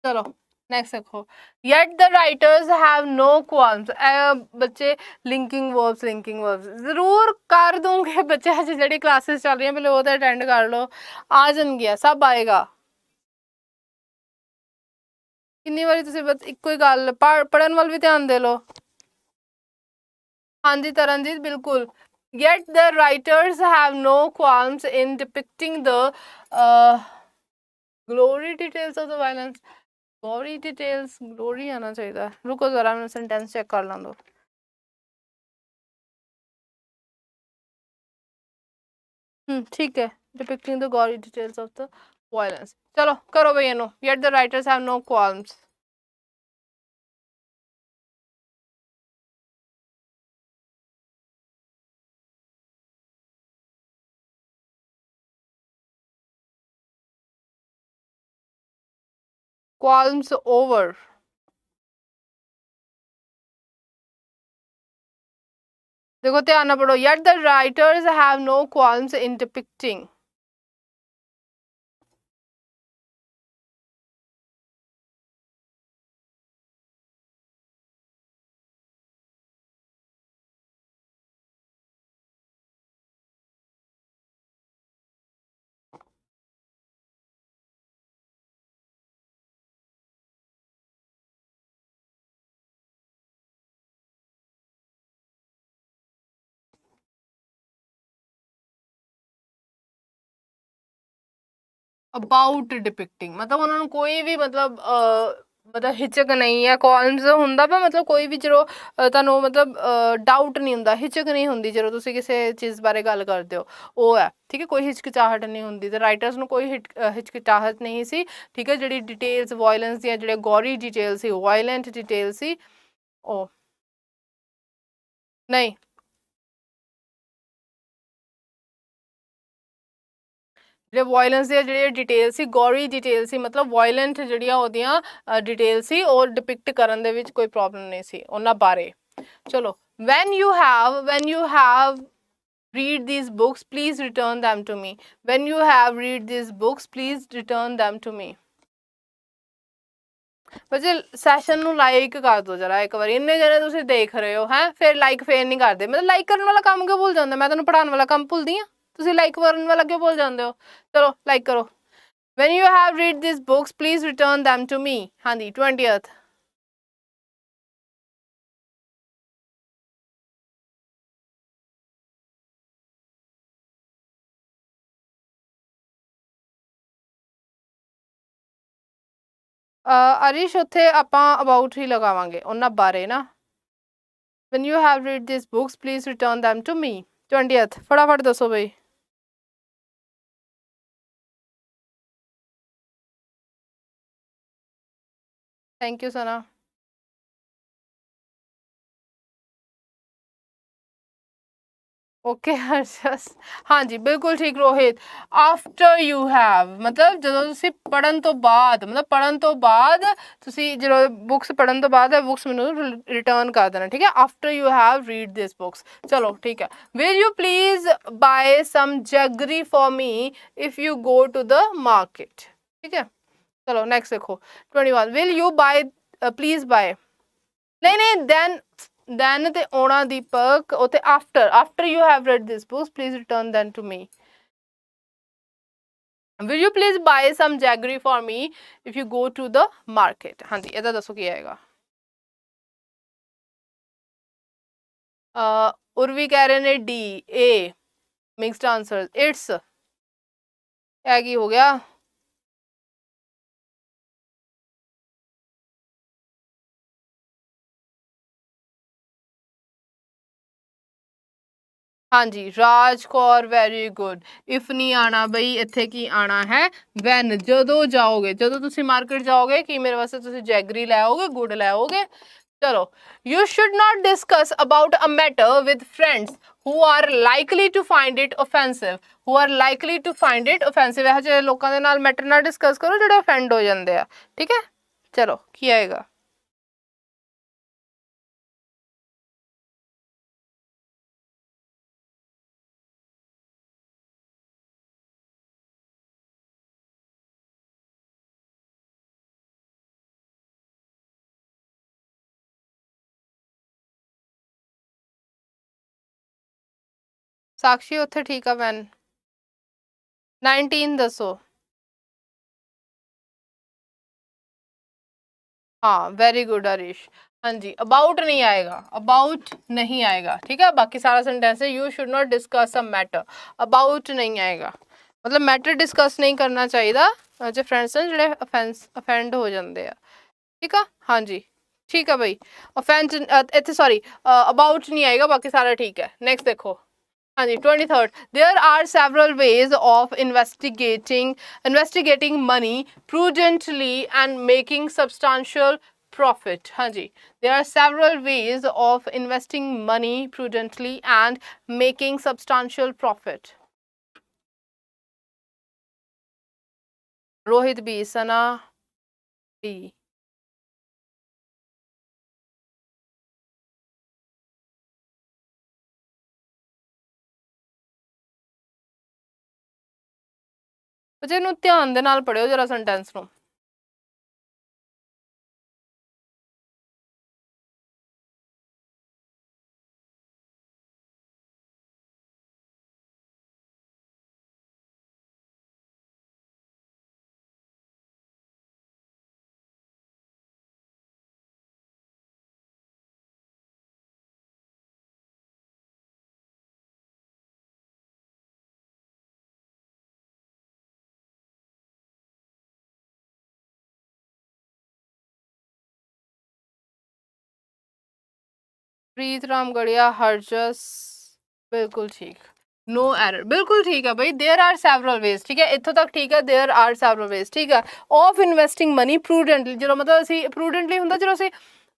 चलो नेक्स्ट देखो। Yet the writers have no qualms. बच्चे लिंकिंग वर्ब्स जरूर कर दूंगे बच्चे, अज जी क्लासेस चल रही हैं पहले वो तो अटेंड कर लो, आ जाएंगे सब आएगा। किन्नी बारी तुसीं बस इक्को ही गल पढ़न वाल भी ध्यान दे लो। हाँ जी तरनजीत बिल्कुल। Yet the writers have no qualms in depicting the glory details of the violence। glory details, glory आना चाहिए। रुको जरा मैं सेंटेंस चेक कर ਲਾਂ दो। ठीक है, depicting the gory details of the violence। चलो करो भैया no. Yet the writers have no qualms। qualms over। देखो ध्यान ना पढ़ो। Yet the writers have no qualms in depicting। About depicting ਮਤਲਬ ਉਹਨਾਂ ਨੂੰ ਕੋਈ ਵੀ ਮਤਲਬ ਹਿਚਕ ਨਹੀਂ ਹੈ। ਕੌਲਮਸ ਹੁੰਦਾ ਵਾ ਮਤਲਬ ਕੋਈ ਵੀ ਜਦੋਂ ਤੁਹਾਨੂੰ ਮਤਲਬ ਡਾਊਟ ਨਹੀਂ ਹੁੰਦਾ, ਹਿਚਕ ਨਹੀਂ ਹੁੰਦੀ ਜਦੋਂ ਤੁਸੀਂ ਕਿਸੇ ਚੀਜ਼ ਬਾਰੇ ਗੱਲ ਕਰਦੇ ਹੋ, ਉਹ ਹੈ ਠੀਕ ਹੈ। ਕੋਈ ਹਿਚਕਿਚਾਹਟ ਨਹੀਂ ਹੁੰਦੀ ਤੇ ਰਾਈਟਰਸ ਨੂੰ ਕੋਈ ਹਿਚਕਿਚਾਹਟ ਨਹੀਂ ਸੀ ਠੀਕ ਹੈ। ਜਿਹੜੀ ਡਿਟੇਲਸ ਵਾਇਲੈਂਸ ਦੀਆਂ ਜਿਹੜੇ ਗੌਰੀ ਡਿਟੇਲ ਸੀ, ਵਾਇਲੈਂਟ ਡਿਟੇਲ ਸੀ, ਉਹ ਨਹੀਂ ਜਿਹੜੇ ਵਾਇਲੈਂਸ ਦੀਆਂ ਜਿਹੜੀਆਂ ਡਿਟੇਲ ਸੀ, ਗੌਰੀ ਡਿਟੇਲ ਸੀ ਮਤਲਬ ਵਾਇਲੈਂਟ ਜਿਹੜੀਆਂ ਉਹਦੀਆਂ ਡਿਟੇਲ ਸੀ ਉਹ ਡਿਪਿਕਟ ਕਰਨ ਦੇ ਵਿੱਚ ਕੋਈ ਪ੍ਰੋਬਲਮ ਨਹੀਂ ਸੀ ਉਹਨਾਂ ਬਾਰੇ। ਚਲੋ when you have read these books please return them to me। when you have read these books please return them to me। ਬੱਚੇ ਸੈਸ਼ਨ ਨੂੰ ਲਾਈਕ ਕਰ ਦਿਓ ਜਰਾ ਇੱਕ ਵਾਰੀ, ਇੰਨੇ ਜਣੇ ਤੁਸੀਂ ਦੇਖ ਰਹੇ ਹੋ ਹੈ, ਫਿਰ ਲਾਈਕ ਫੇਰ ਨਹੀਂ ਕਰਦੇ। ਮਤਲਬ ਲਾਈਕ ਕਰਨ ਵਾਲਾ ਕੰਮ ਕਿਉਂ ਭੁੱਲ ਜਾਂਦਾ? ਮੈਂ ਤੁਹਾਨੂੰ ਪੜ੍ਹਾਉਣ ਵਾਲਾ ਕੰਮ ਭੁੱਲਦੀ ਹਾਂ? ਤੁਸੀਂ ਲਾਈਕ ਕਰਨ ਵਾਲਾ ਕਿਉਂ ਭੁੱਲ ਜਾਂਦੇ ਹੋ? ਚਲੋ ਲਾਈਕ ਕਰੋ। when you have read these books please return them to me। ਹਾਂਜੀ 20th। ਅਰਿਸ਼ ਉੱਥੇ ਆਪਾਂ ਅਬਾਊਟ ਹੀ ਲਗਾਵਾਂਗੇ ਉਹਨਾਂ ਬਾਰੇ ਨਾ। when you have read these books please return them to me। 20th ਫਟਾਫਟ ਦੱਸੋ ਬਈ। Thank you Sana. ਓਕੇ ਹਰਸ਼ਸ ਹਾਂਜੀ ਬਿਲਕੁਲ ਠੀਕ। ਰੋਹਿਤ ਆਫਟਰ ਯੂ ਹੈਵ ਮਤਲਬ ਜਦੋਂ ਤੁਸੀਂ ਪੜ੍ਹਨ ਤੋਂ ਬਾਅਦ, ਮਤਲਬ ਪੜ੍ਹਨ ਤੋਂ ਬਾਅਦ ਤੁਸੀਂ ਜਦੋਂ ਬੁੱਕਸ ਪੜ੍ਹਨ ਤੋਂ ਬਾਅਦ ਬੁੱਕਸ ਮੈਨੂੰ ਰਿਟਰਨ ਕਰ ਦੇਣਾ ਠੀਕ ਹੈ। After you have read this books. ਚਲੋ ਠੀਕ ਹੈ। Will you please buy some jaggery for me if you go to the market. ਠੀਕ ਹੈ चलो नेक्स्ट देखो 21 will you buy please buy नहीं then ते आना दीपक उते after you have read this books please return them to me. Will you please buy some jaggery for me if you go to the market? हाँ जी इधर दसो की आएगा. उर्वी कह रहे ने D A mixed answer it's क्या की हो गया. हाँ जी राज कौर वेरी गुड. इफ नहीं आना बई इत्थे की आना है वैन जदों जाओगे जदों तुसी मार्केट जाओगे कि मेरे वास्ते तुसी जैगरी ले आओगे गुड़ ले आओगे. चलो you should not discuss about a matter with friends who are likely to find it offensive. who are likely to find it offensive ਇਹੋ ਜਿਹੇ ਲੋਕਾਂ ਦੇ ਨਾਲ ਮੈਟਰ ਨਾ ਡਿਸਕਸ ਕਰੋ ਜਿਹੜੇ offend ਹੋ ਜਾਂਦੇ ਆ. ਠੀਕ ਹੈ ਚਲੋ ਕੀ ਆਏਗਾ. साक्षी उत्थे ठीक है वैन 19 दसो. हाँ वेरी गुड हरीश. हाँ जी अबाउट नहीं आएगा अबाउट नहीं आएगा. ठीक है बाकी सारा सेंटेंस है you should not discuss a matter. About नहीं आएगा मतलब मैटर डिस्कस नहीं करना चाहिए जो फ्रेंड्स हैं ਜਿਹੜੇ ਅਫੈਂਡ ਹੋ ਜਾਂਦੇ ਆ. ਠੀਕ ਆ हाँ जी ठीक है भाई. ਅਫੈਂਡ ਇੱਥੇ ਸੌਰੀ ਅਬਾउट नहीं आएगा बाकी सारा ठीक है. नेक्स्ट देखो हाँ जी 23rd there are several ways of investigating money prudently and making substantial profit. हाँ जी there are several ways of investing money prudently and making substantial profit. Rohit B Sana B. ਬੱਚੇ ਨੂੰ ਧਿਆਨ ਦੇ ਨਾਲ ਪੜਿਓ ਜਰਾ ਸੈਂਟੈਂਸ ਨੂੰ. प्रीत राम गढ़िया हरजस बिल्कुल ठीक. नो एरर बिल्कुल ठीक है भाई. There are several ways. ठीक है इत्थों तक ठीक है. There are several ways. ठीक है ऑफ इन्वेस्टिंग मनी प्रूडेंटली जो मतलब ਅਸੀਂ प्रूडेंटली ਹੁੰਦਾ ਜਦੋਂ ਅਸੀਂ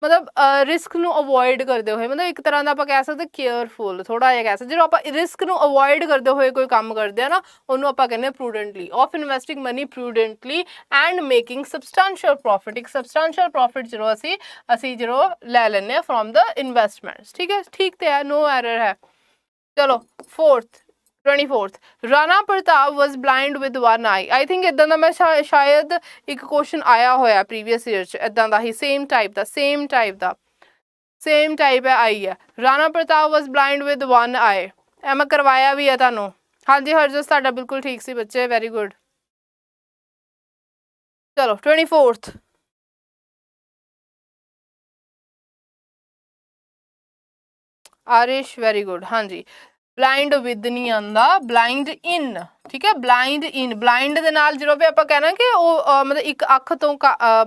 ਮਤਲਬ ਰਿਸਕ ਨੂੰ ਅਵੋਇਡ ਕਰਦੇ ਹੋਏ ਮਤਲਬ ਇੱਕ ਤਰ੍ਹਾਂ ਦਾ ਆਪਾਂ ਕਹਿ ਸਕਦੇ ਕੇਅਰਫੁਲ ਥੋੜਾ ਜਿਹਾ ਕਹਿ ਸਕਦੇ ਜਦੋਂ ਆਪਾਂ ਰਿਸਕ ਨੂੰ ਅਵੋਇਡ ਕਰਦੇ ਹੋਏ ਕੋਈ ਕੰਮ ਕਰਦੇ ਆ ਨਾ ਉਹਨੂੰ ਆਪਾਂ ਕਹਿੰਦੇ ਆ prudently. Of investing money prudently and making substantial profit. ਇੱਕ ਸਬਸਟੈਂਸ਼ੀਅਲ ਪ੍ਰੋਫਿਟ ਜਦੋਂ ਅਸੀਂ ਜਦੋਂ ਲੈ ਲੈਂਦੇ ਆ ਫਰੋਮ ਦ ਇਨਵੈਸਟਮੈਂਟਸ. ਠੀਕ ਹੈ ਠੀਕ ਤੇ ਹੈ नो एरर है. चलो 24th Rana Pratap was blind with one eye. I think इदां दा मैं शायद एक क्वेश्चन आया होया प्रीवियस ईयर च इदां दा ही सेम टाइप है आई है. Rana Pratap was blind with one eye. ए मैं करवाया भी है तुहानू. हाँ जी हरजस तुहाडा बिल्कुल ठीक सी बच्चे वेरी गुड. चलो 24th आरिश वेरी गुड. हाँ जी ਬਲਾਈਂਡ ਵਿਦ ਨਹੀਂ ਆਉਂਦਾ ਬਲਾਈਂਡ ਇਨ. ਠੀਕ ਹੈ ਬਲਾਈਂਡ ਇਨ ਬਲਾਈਂਡ ਦੇ ਨਾਲ ਜਦੋਂ ਵੀ ਆਪਾਂ ਕਹਿਣਾ ਕਿ ਉਹ ਮਤਲਬ ਇੱਕ ਅੱਖ ਤੋਂ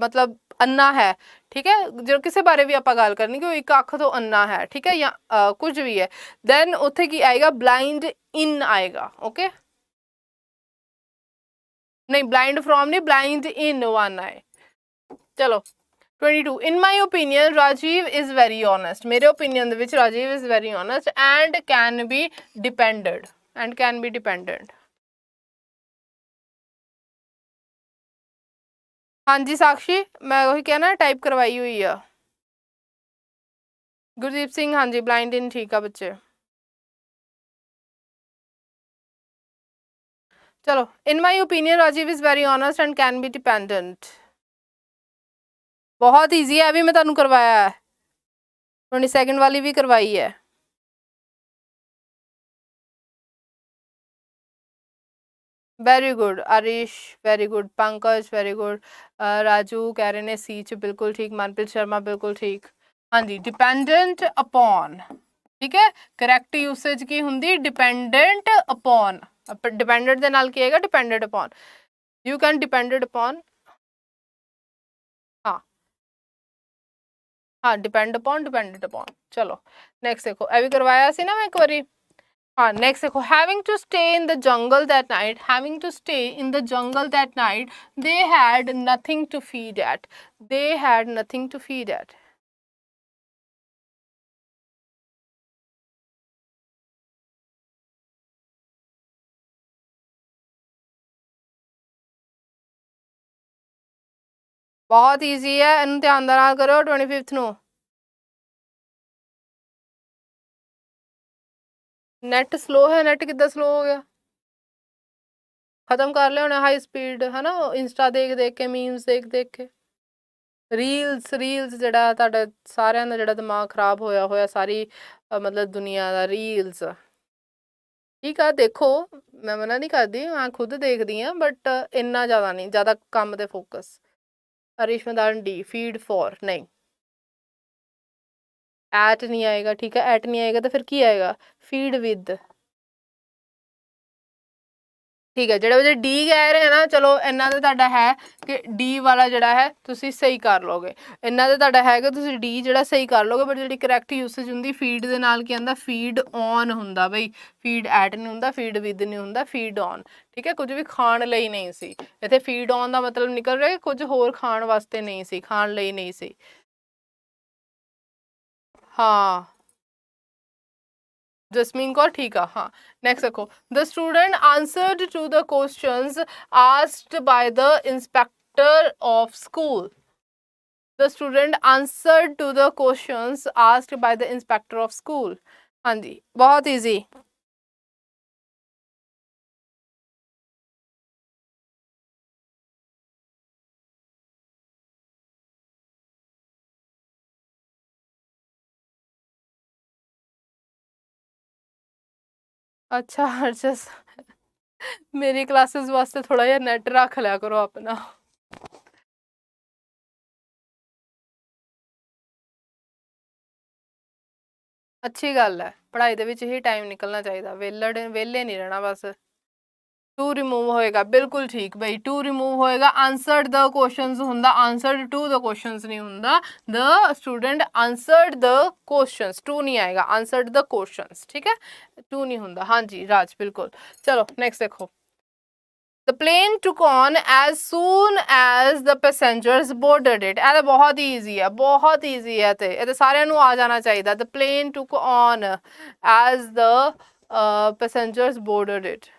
ਮਤਲਬ ਅੰਨਾ ਹੈ. ਠੀਕ ਹੈ ਜਦੋਂ ਕਿਸੇ ਬਾਰੇ ਵੀ ਆਪਾਂ ਗੱਲ ਕਰਨੀ ਕਿ ਉਹ ਇੱਕ ਅੱਖ ਤੋਂ ਅੰਨਾ ਹੈ. ਠੀਕ ਹੈ ਜਾਂ ਕੁਝ ਵੀ ਹੈ ਦੈਨ ਉੱਥੇ ਕੀ ਆਏਗਾ ਬਲਾਈਂਡ ਇਨ ਆਏਗਾ. ਓਕੇ ਨਹੀਂ ਬਲਾਈਂਡ ਫਰੋਮ ਨਹੀਂ ਬਲਾਈਂਡ ਇਨ वन ਆਏ. ਚਲੋ 22 in my opinion Rajiv is very honest. मेरे opinion ਦੇ ਵਿੱਚ Rajiv is very honest and can be depended. हाँ जी साक्षी मैं वही कहना टाइप करवाई हुई है. गुरदीप सिंह हाँ जी ब्लाइंड इन ठीक है बच्चे. चलो in my opinion Rajiv is very honest and can be dependent. बहुत ईजी है, अभी मैं तुहानू करवाया है, 22 वाली भी करवाई है। Very good Aarish, very good Pankaj, very good Raju कह रहे ने सी च बिल्कुल ठीक, मनप्रीत शर्मा बिल्कुल ठीक। हाँ जी, डिपेंडेंट अपॉन, ठीक है, करैक्ट यूसेज की हुंदी डिपेंडेंट अपॉन, डिपेंडेंट दे नाल की आएगा dependent upon, you can depended upon, हाँ हाँ डिपेंड अपॉन, डिपेंडेंट अपॉन। चलो नेक्स्ट देखो, ए भी करवाया सी ना मैं एक बारी। हाँ नेक्स्ट देखो, having to stay in the jungle that night, having to stay in the jungle that night, they had nothing to feed at, they had nothing to feed at. बहुत ईजी है, इन्हू ध्यान दे नाल करो 25 नू। नैट स्लो है, net कितना स्लो हो गया, खत्म कर लिया उन्हें हाई स्पीड है ना, इंस्टा देख देख के, मीम्स देख देख के, रील्स रील्स ਜਿਹੜਾ ਤੁਹਾਡਾ ਸਾਰਿਆਂ ਦਾ ਜਿਹੜਾ ਦਿਮਾਗ ਖਰਾਬ ਹੋਇਆ ਹੋਇਆ, ਸਾਰੀ ਮਤਲਬ ਦੁਨੀਆ ਦਾ ਰੀल्स। ठीक है देखो, मैं मना नहीं करती, मैं खुद देखती हाँ, बट इन्ना ज़्यादा नहीं, ज़्यादा काम ते फोकस। हरीश मैदान डी, फीड फॉर नहीं, एट नहीं आएगा, ठीक है, एट नहीं आएगा तो फिर की आएगा, फीड विद, ठीक है। ਜਿਹੜੇ ਵਜੇ डी कह रहे हैं ना, चलो इन्ना तो ਤੁਹਾਡਾ है कि डी वाला ਜਿਹੜਾ है ਤੁਸੀਂ सही कर लोगे, इन्ना तो ਤੁਹਾਡਾ है कि ਤੁਸੀਂ डी ਜਿਹੜਾ सही कर लोगे, बट ਜਿਹੜੀ ਕਰੈਕਟ ਯੂਸੇਜ ਹੁੰਦੀ ਫੀਡ ਦੇ ਨਾਲ ਕੀ ਆਂਦਾ, ਫੀਡ ਔਨ ਹੁੰਦਾ ਬਈ, ਫੀਡ ਐਟ ਨਹੀਂ ਹੁੰਦਾ, ਫੀਡ ਵਿਦ ਨਹੀਂ ਹੁੰਦਾ, ਫੀਡ ਔਨ, ਠੀਕ ਹੈ। ਕੁਝ ਵੀ ਖਾਣ ਲਈ ਨਹੀਂ ਸੀ ਇੱਥੇ, ਫੀਡ ਔਨ ਦਾ ਮਤਲਬ ਨਿਕਲ ਰਿਹਾ ਕੁਝ ਹੋਰ ਖਾਣ ਵਾਸਤੇ ਨਹੀਂ ਸੀ, ਖਾਣ ਲਈ ਨਹੀਂ ਸੀ। हाँ जसमीन कौर ठीक है, हाँ नेक्स्ट देखो, the student answered to the questions asked by the inspector of school, the student answered to the questions asked by the inspector of school. हाँ जी बहुत ईजी, अच्छा हर्षस मेरी क्लासेस वास्ते थोड़ा जिहा नैट रख लिया करो अपना। अच्छी गल है, पढ़ाई दे विच ही टाइम निकलना चाहिए, वेले नहीं रहना बस। टू रिमूव होएगा, बिल्कुल ठीक भाई, टू रिमूव होएगा, आंसर्ड द क्वेश्चंस हुंदा, आंसर्ड टू द क्वेश्चंस नहीं हुंदा, the student answered the questions, to नहीं आएगा, आंसर्ड द क्वेश्चंस, ठीक है, टू नहीं हुंदा। हाँ जी राज बिल्कुल। चलो नेक्स्ट देखो, The plane took on as soon as the passengers boarded it, ਇਹ बहुत easy है, बहुत easy है, ਤੇ ਇਹ ਸਾਰਿਆਂ ਨੂੰ ਆ ਜਾਣਾ ਚਾਹੀਦਾ। The plane took on as the passengers boarded it,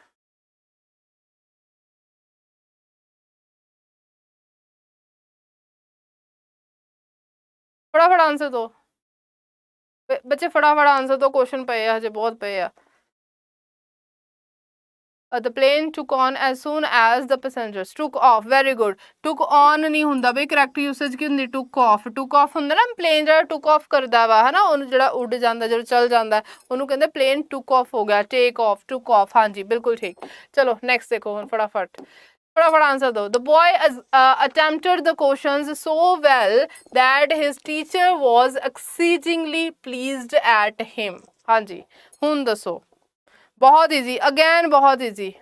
फटाफट आंसर दो बच्चे, फटाफट आंसर दो, क्वेश्चन पे हजे बहुत पे है। The plane took on as soon as the passengers took off, very good, took on नहीं ਹੁੰਦਾ ਬਈ, ਕਰੈਕਟ ਯੂਸੇਜ ਕੀ ਹੁੰਦੀ, took off, took off ਹੁੰਦਾ ਨਾ, ਪਲੇਨ ਜਿਹੜਾ took off ਕਰਦਾ ਵਾ ਹੈ ਨਾ, ਉਹਨੂੰ ਜਿਹੜਾ ਉੱਡ ਜਾਂਦਾ, ਜਿਹੜਾ ਚੱਲ ਜਾਂਦਾ ਉਹਨੂੰ ਕਹਿੰਦੇ ਪਲੇਨ took off ਹੋ ਗਿਆ, take off, took off। हाँ जी बिल्कुल ठीक। चलो नेक्स्ट देखो ਹੁਣ फटाफट आंसर दो। The boy attempted the questions so well that his teacher was exceedingly pleased at him। हाँ जी ਹੁਣ ਦੱਸੋ, बहुत ईजी, अगेन बहुत ईजी।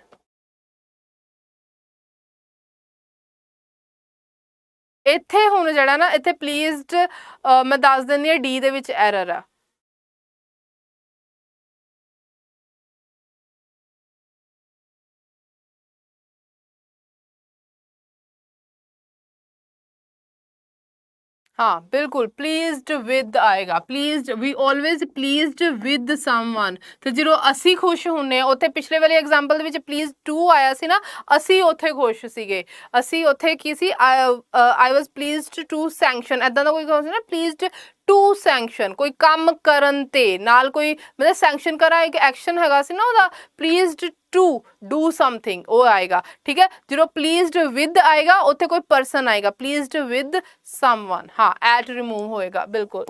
ਇੱਥੇ ਹੁਣ ਜਿਹੜਾ ਨਾ, ਇੱਥੇ ਪਲੀਜ਼ਡ ਮੈਂ ਦੱਸ ਦਿੰਦੀ ਹਾਂ, ਡੀ ਦੇ ਵਿੱਚ ਐਰਰ ਆ। हाँ बिल्कुल, प्लीज्ड विद आएगा, pleased, we always pleased with someone. तो जो असी खुश होने, उत्थे पिछले वाली एग्जाम्पल ਦੇ ਵਿੱਚ प्लीज टू आया ਸੀ ना, असी उत्थे खुश ਸੀਗੇ, असी उत्थे की सी, I was pleased to sanction, इदां ਦਾ ਕੋਈ ਕਹੋ ਸੀ ਨਾ, प्लीज्ड टू सैंक्शन, कोई काम करन ते नाल कोई मतलब सैंक्शन करा एक एक्शन हैगा ਸੀ ना ਉਹਦਾ, प्लीज्ड टू डू समथिंग वो आएगा, ठीक है। जो प्लीज्ड विद आएगा उत्थे कोई पर्सन आएगा, प्लीज्ड विद समवन, हाँ एट रिमूव होएगा, बिल्कुल।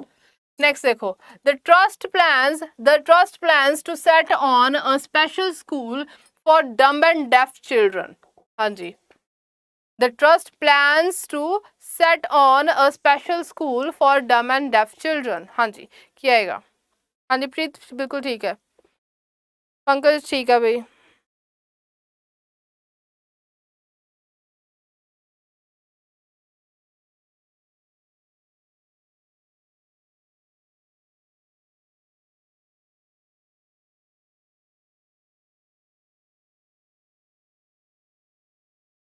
नेक्स्ट देखो, the trust plans to set on a special school for dumb and deaf children. हाँ जी, the trust plans to set on a special school for dumb and deaf children. हाँ जी, क्या आएगा? हाँ जी प्रीत बिल्कुल ठीक है, पंकज ठीक है भाई।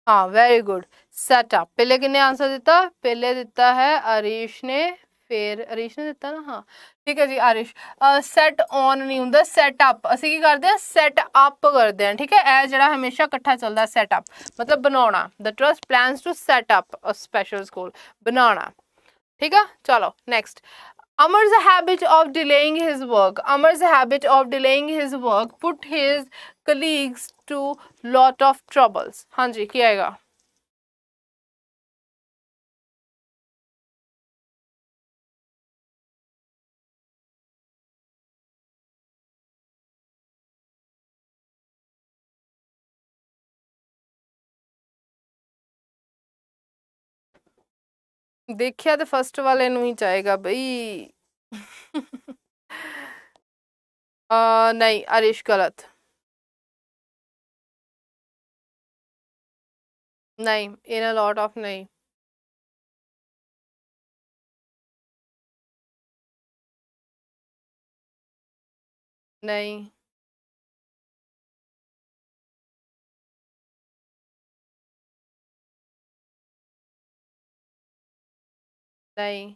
हाँ वेरी गुड, सेटअप। पहले किन्ने आंसर दिता? पहले दिता है अरीश ने, फिर अरीश ने दिता ना, हाँ ठीक है जी आरिश। सैट ऑन नहीं होंगे, सैटअप असी की करते हैं, सैटअप करते हैं, ठीक है। यह जो हमेशा कट्ठा चलता है, सैटअप मतलब बनाना। The trust plans to set up a special school, बनाना, ठीक है। चलो next, Amar's habit of delaying his work. Amar's habit of delaying his work put his colleagues to lot of troubles. हाँ जी, क्या आएगा? देखिया तो फर्स्ट वाले नू ही चाहेगा भाई। नहीं अरिश गलत, नहीं इन अ लॉट ऑफ, नहीं नहीं नहीं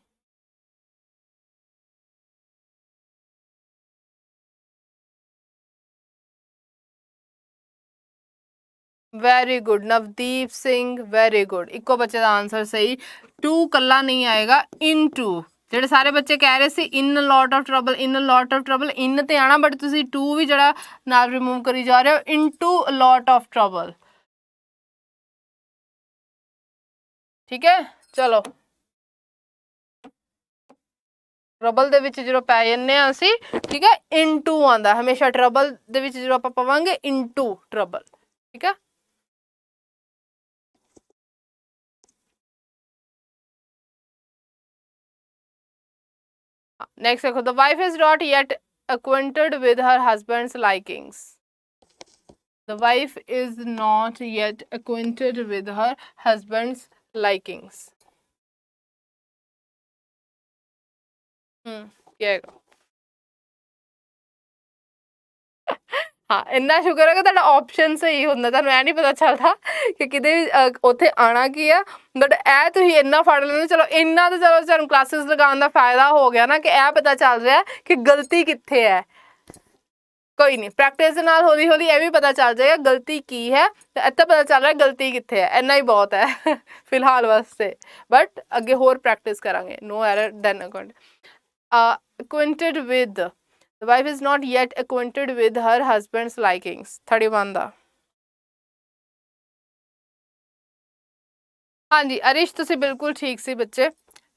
very good Navdeep Singh, very good. इको बच्चे का आंसर सही, टू कला नहीं आएगा, इन टू। ਜਿਹੜੇ ਸਾਰੇ ਬੱਚੇ ਕਹਿ ਰਹੇ ਸੀ in lot of trouble, in lot of trouble, ਇਨ ਤੇ ਆਣਾ, ਬਟ ਤੁਸੀਂ ਟੂ ਵੀ ਜਿਹੜਾ ਨਾਲ ਰਿਮੂਵ ਕਰੀ ਜਾ ਰਹੇ ਹੋ, ਇਨਟੂ ਲੌਟ ਆਫ ਟਰਬਲ, ਠੀਕ ਹੈ। ਚਲੋ ਟਰਬਲ ਦੇ ਵਿੱਚ ਜਦੋਂ ਪੈ ਜੰਨੇ ਆ ਅਸੀਂ, ਠੀਕ ਹੈ, ਇਨਟੂ ਆਂਦਾ ਹਮੇਸ਼ਾ, ਟਰਬਲ ਦੇ ਵਿੱਚ ਜਦੋਂ ਆਪਾਂ ਪਵਾਂਗੇ ਇਨਟੂ ਟਰਬਲ, ਠੀਕ ਹੈ। Next देखो, the wife is not yet acquainted with her husband's likings. The wife is not yet acquainted with her husband's likings. क्या है? हाँ इन्ना शुक्र है कि तुहाडा ऑप्शन सही हुंदा, तुहानूं ऐ नहीं पता चलता कि किते उत्थे आना की है, बट ऐ तुसीं इन्ना फड़ लेंदे। चलो इन्ना तो चलो तुहानूं क्लासेस लगाउण दा फायदा हो गया ना, कि ऐ पता चल रहा है कि गलती कित्थे है। कोई नहीं, प्रैक्टिस दे नाल हौली हौली ये भी पता चल जाएगा गलती की है, इत्थे पता चल रहा है गलती कित्थे है, इन्ना ही बहुत है फिलहाल वास्ते, बट अगे होर प्रैक्टिस करांगे। No error then acquainted with, the wife is not yet acquainted with her husband's likings, 31 ਦਾ। हाँ जी अरिश तुसी बिल्कुल ठीक सी बच्चे,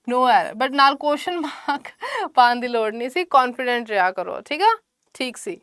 नो एरर, बट नाल क्वेश्चन मार्क पाने की लोड़ नहीं सी, कॉन्फिडेंट रहा करो, ठीक है, ठीक सी।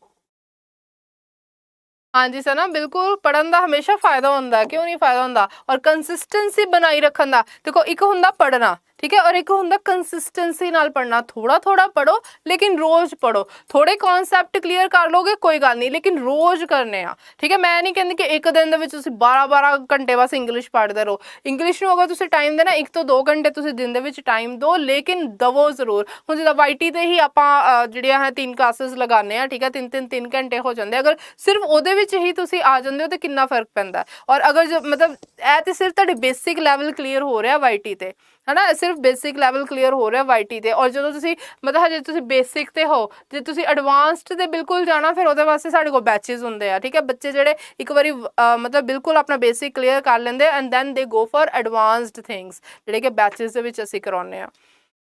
हाँ जी सना बिल्कुल, पढ़न का हमेशा फायदा होंदा, क्यों नहीं फायदा होंदा, और कंसिस्टेंसी बनाई रखन दा। देखो एक हुंदा पढ़ना, ठीक है, और एक हुंदा कंसिस्टेंसी नाल पढ़ना। थोड़ा थोड़ा पढ़ो लेकिन रोज पढ़ो, थोड़े कॉन्सैप्ट क्लीयर कर लोगे कोई गल नहीं, लेकिन रोज करने आ, ठीक है। मैं नहीं कहती कि एक दिन दे विच तुसीं 12-12 घंटे बस इंग्लिश पढ़ते रहो। इंग्लिश नूं अगर तुसीं टाइम देना 1 ਤੋਂ 2 घंटे तुसीं दिन दे विच टाइम दो, लेकिन दवो जरूर। हुण जिद्दां YT ते ही आपां जिहड़ियां है 3 क्लासेस लगाने आ, ठीक है, 3 घंटे हो जांदे। अगर सिर्फ ਉਹਦੇ ਵਿੱਚ ही ਤੁਸੀਂ आ ਜਾਂਦੇ हो तो कितना फर्क पैंदा। और अगर जो मतलब ਇਹ ਤੇ सिर्फ ਤੁਹਾਡੇ बेसिक लैवल क्लीयर हो रहा YT ਤੇ, है ना, सिर्फ बेसिक लैवल क्लीयर हो रहा YT ਤੇ। और ਜਦੋਂ ਤੁਸੀਂ मतलब ਹਜੇ ਤੁਸੀਂ बेसिक ਤੇ हो, ਜੇ ਤੁਸੀਂ एडवांस्ड ਤੇ बिल्कुल जाना, फिर ਉਹਦੇ ਵਾਸਤੇ ਸਾਡੇ ਕੋਲ बैचेस ਹੁੰਦੇ ਆ, ठीक है। ਬੱਚੇ ਜਿਹੜੇ ਇੱਕ ਵਾਰੀ मतलब बिल्कुल अपना बेसिक क्लीयर कर ਲੈਂਦੇ and then they go for advanced things, ਜਿਹੜੇ ਕਿ बैचेस ਦੇ ਵਿੱਚ ਅਸੀਂ ਕਰਾਉਂਦੇ ਆ।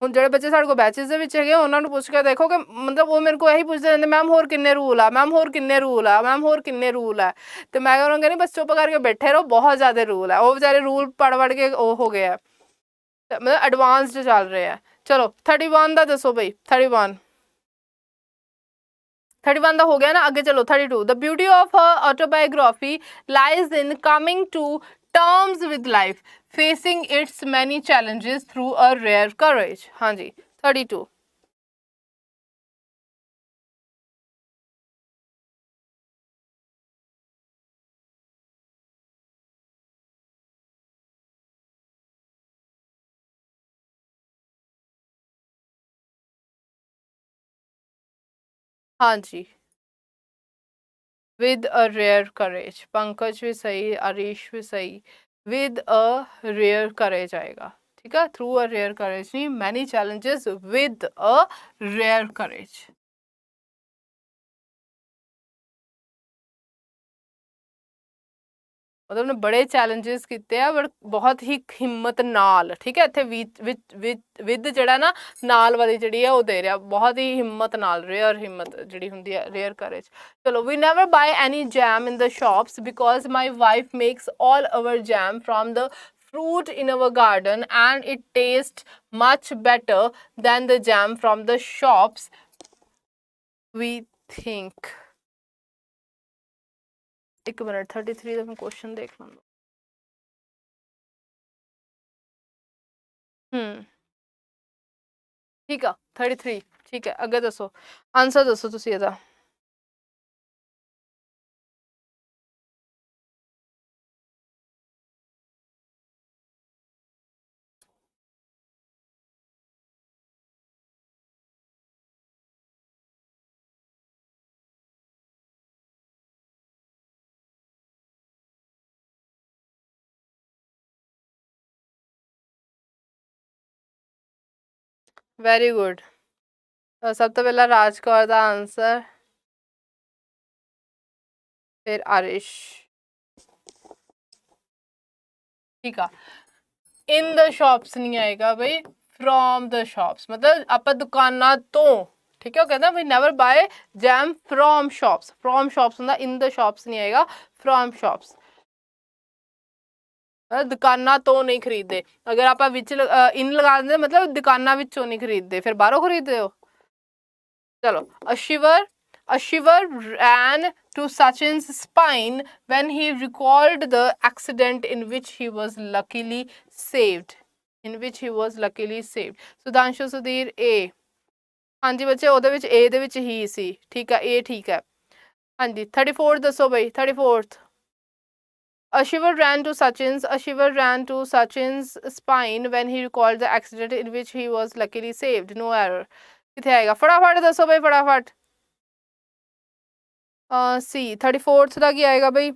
ਹੁਣ ਜਿਹੜੇ ਬੱਚੇ ਸਾਡੇ ਕੋਲ ਬੈਚਿਸ ਦੇ ਵਿੱਚ ਹੈਗੇ ਉਹਨਾਂ ਨੂੰ ਪੁੱਛ ਕੇ ਦੇਖੋ ਕਿ ਮਤਲਬ ਉਹ ਮੇਰੇ ਕੋਲ ਇਹੀ ਪੁੱਛਦੇ ਰਹਿੰਦੇ ਮੈਮ ਹੋਰ ਕਿੰਨੇ ਰੂਲ ਆ, ਮੈਮ ਹੋਰ ਕਿੰਨੇ ਰੂਲ ਆ, ਮੈਮ ਹੋਰ ਕਿੰਨੇ ਰੂਲ ਆ। ਤੇ ਮੈਂ ਉਹਨਾਂ ਨੂੰ ਕਹਿੰਦੀ ਬਸ ਚੁੱਪ ਕਰਕੇ ਬੈਠੇ ਰਹੋ, ਬਹੁਤ ਜ਼ਿਆਦਾ ਰੂਲ ਹੈ। ਉਹ ਵਿਚਾਰੇ ਰੂਲ ਪੜ੍ਹ ਕੇ ਉਹ ਹੋ ਗਏ ਆ, ਮਤਲਬ ਐਡਵਾਂਸਡ ਚੱਲ ਰਹੇ ਆ। ਚਲੋ 31 ਦਾ ਦੱਸੋ ਬਈ। 31 ਦਾ ਹੋ ਗਿਆ ਨਾ। ਅੱਗੇ ਚਲੋ 32 the beauty of autobiography lies in coming to terms with life, facing its many challenges through a rare courage. ਹਾਂਜੀ 32 ਹਾਂਜੀ with a rare courage। Pankaj भी सही, आरीश भी सही। with a rare courage आएगा, ठीक है। through a rare courage नहीं, many challenges with a rare courage। मतलब ਉਹਨੇ ਬੜੇ ਚੈਲੰਜਸ ਕੀਤੇ ਆ ਬਟ ਬਹੁਤ ਹੀ ਹਿੰਮਤ ਨਾਲ, ਠੀਕ ਹੈ। ਇੱਥੇ ਵਿਦ ਜਿਹੜਾ ਨਾ ਨਾਲ ਵਾਲੀ ਜਿਹੜੀ ਆ ਉਹ ਦੇ ਰਿਹਾ, ਬਹੁਤ ਹੀ ਹਿੰਮਤ ਨਾਲ, ਰੇਅਰ ਹਿੰਮਤ ਜਿਹੜੀ ਹੁੰਦੀ ਹੈ, ਰੇਅਰ ਕਰੇਜ। ਚਲੋ we never buy any jam in the shops because my wife makes all our jam from the fruit in our garden and it tastes much better than the jam from the shops we think। एक minute 33 ਦਾ ਮੈਂ question ਦੇਖ ਲਵਾਂ। ਠੀਕ ਆ 33 ਠੀਕ ਹੈ। ਅੱਗੇ ਦੱਸੋ ਆਨਸਰ ਦੱਸੋ ਤੁਸੀਂ ਇਹਦਾ। Very good. ਸਭ ਤੋਂ ਪਹਿਲਾਂ ਰਾਜ ਕੌਰ ਦਾ ਆਨਸਰ, ਫਿਰ ਆਰਿਸ਼। ਠੀਕ ਆ ਇਨ ਦ ਸ਼ਾਪਸ ਨਹੀਂ ਆਏਗਾ ਬਈ, ਫਰੋਮ ਦ ਸ਼ਾਪਸ, ਮਤਲਬ ਆਪਾਂ ਦੁਕਾਨਾਂ ਤੋਂ, ਠੀਕ ਹੈ। ਉਹ ਕਹਿੰਦਾ we never buy jam from shops, from shops ਹੁੰਦਾ, ਇਨ ਦ ਸ਼ਾਪਸ ਨਹੀਂ ਆਏਗਾ, ਫਰੋਮ ਸ਼ਾਪਸ। ਦੁਕਾਨਾਂ ਤੋਂ ਨਹੀਂ ਖਰੀਦਦੇ। ਅਗਰ ਆਪਾਂ ਵਿੱਚ ਇਨ ਲਗਾ ਦਿੰਦੇ ਮਤਲਬ ਦੁਕਾਨਾਂ ਵਿੱਚੋਂ ਨਹੀਂ ਖਰੀਦਦੇ, ਫਿਰ ਬਾਹਰੋਂ ਖਰੀਦਦੇ ਹੋ। ਚਲੋ a shiver ran to Sachin's spine when he recalled the accident in which he was luckily saved। Sudhanshu Sudhir A। ਹਾਂਜੀ ਬੱਚੇ ਉਹਦੇ ਵਿੱਚ A ਦੇ ਵਿੱਚ ਹੀ ਸੀ, ਠੀਕ ਹੈ। A ਠੀਕ ਹੈ। ਹਾਂਜੀ 34 ਦੱਸੋ ਬਈ। 34 A shiver ran to Sachin's spine when he recalled the accident in which he was luckily saved। No error। ਕਿੱਥੇ ਆਏਗਾ? ਫਟਾਫਟ ਦੱਸੋ ਬਈ, ਫਟਾਫਟ। C 34 ਦਾ ਕੀ ਆਏਗਾ ਬਈ?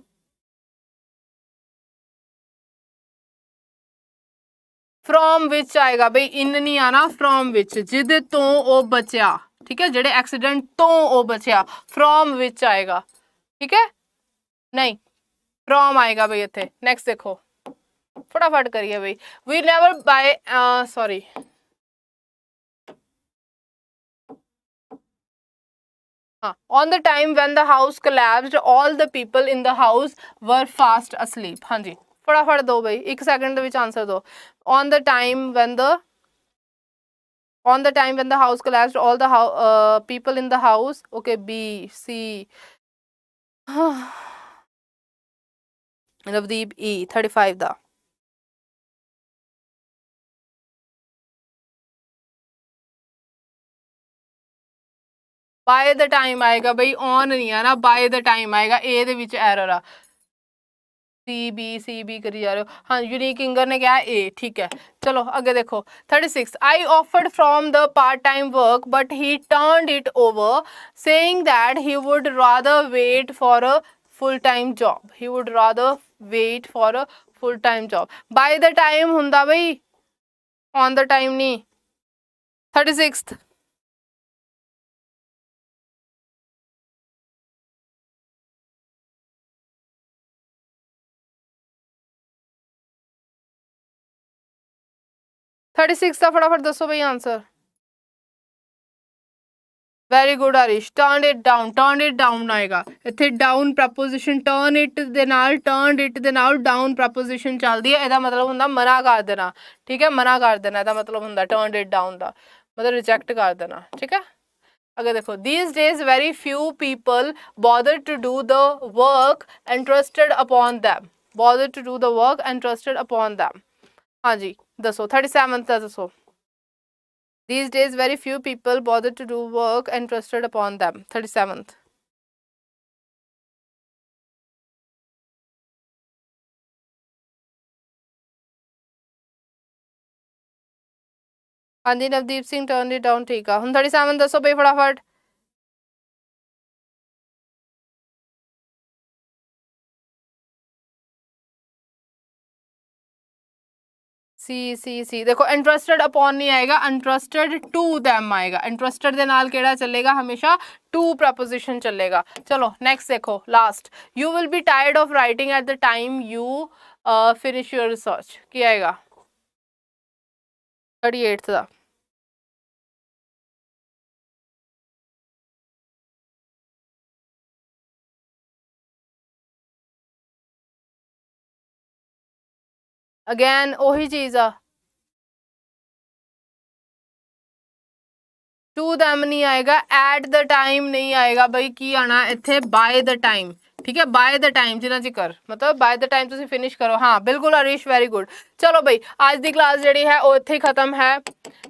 ਫਰੋਮ ਵਿੱਚ ਆਏਗਾ ਬਈ, ਇਨ ਨਹੀਂ ਆਣਾ, ਫਰੋਮ ਵਿੱਚ, ਜਿਹਦੇ ਤੋਂ ਉਹ ਬਚਿਆ, ਠੀਕ ਹੈ। ਜਿਹੜੇ ਐਕਸੀਡੈਂਟ ਤੋਂ ਉਹ ਬਚਿਆ, ਫਰੋਮ ਵਿੱਚ ਆਏਗਾ, ਠੀਕ ਹੈ। ਨਹੀਂ ਫਰੋਮ ਆਏਗਾ ਬਈ ਇੱਥੇ। ਨੈਕਸਟ ਦੇਖੋ ਫਟਾਫਟ ਕਰੀਏ ਬਈ। We never buy sorry on the time when the house collapsed all the people in the house were fast asleep। ਹਾਂਜੀ ਫਟਾਫਟ ਦੋ ਬਈ, 1 ਸੈਕਿੰਡ ਦੇ ਵਿੱਚ ਆਨਸਰ ਦੋ। on the time when the house collapsed all the people in the house, okay, B C Navdeep E 35 the. Bye the time ਆਏਗਾ ਬਈ, on ਨਹੀਂ ਆ ਨਾ, ਬਾਏ ਦ ਟਾਈਮ ਆਏਗਾ। ਏ ਦੇ ਵਿੱਚ ਐਰਰ ਆ, ਸੀ ਬੀ ਕਰੀ ਜਾ ਰਹੇ ਹੋ। ਹਾਂ ਯੂਨੀਕ ਇੰਗਰ ਨੇ ਕਿਹਾ ਏ, ਠੀਕ ਹੈ। ਚਲੋ ਅੱਗੇ ਦੇਖੋ 36 I offered from the part time work but he turned it over saying that he would rather wait for a full time job। by the time ਹੁੰਦਾ ਬਈ, on the time ਨਹੀਂ। 36 36 36 ਦਾ ਫਟਾਫਟ ਦੱਸੋ ਬਈ answer. Very good Harish. Turn it down ਆਏਗਾ ਇੱਥੇ। Down preposition turn it ਦੇ ਨਾਲ, ਟਰਨ ਇਟ ਦੇ ਨਾਲ ਡਾਊਨ ਪ੍ਰੈਪੋਜੀਸ਼ਨ ਚੱਲਦੀ ਹੈ। ਇਹਦਾ ਮਤਲਬ ਹੁੰਦਾ ਮਨਾ ਕਰ ਦੇਣਾ, ਠੀਕ ਹੈ, ਮਨਾ ਕਰ ਦੇਣਾ ਇਹਦਾ ਮਤਲਬ ਹੁੰਦਾ ਟਰਨ ਇਟ ਡਾਊਨ ਦਾ ਮਤਲਬ ਰਿਜੈਕਟ ਕਰ ਦੇਣਾ, ਠੀਕ ਹੈ। अगर देखो these days very few people bother to do the work entrusted upon them, bother to do the work entrusted upon them। हाँ जी दसो 37 का दसो। these days very few people bother to do work entrusted upon them। 37th। हाँ जी Navdeep Singh turn it down ठीक है। हुण 37 दसो बई फटाफट। सी देखो इंटरेस्टेड अपॉन नहीं आएगा, इंटरेस्टेड टू दैम आएगा। इंटरेस्टेड दे नाल केड़ा चलेगा हमेशा टू प्रपोजिशन चलेगा। चलो नेक्स्ट देखो last. You will be tired of writing at the time you finish your research. की आएगा 38 का। अगैन ओही चीज़ आ, टू दैम नहीं आएगा, एट द टाइम नहीं आएगा बई। की आना इत्थे बाय द टाइम, ठीक है, बाय द टाइम जिन्ना चिकर मतलब बाय द टाइम तुसीं फिनिश करो। हाँ बिल्कुल हरीश वेरी गुड। चलो बई अज की क्लास जिहड़ी है वो इत्थे खत्म है,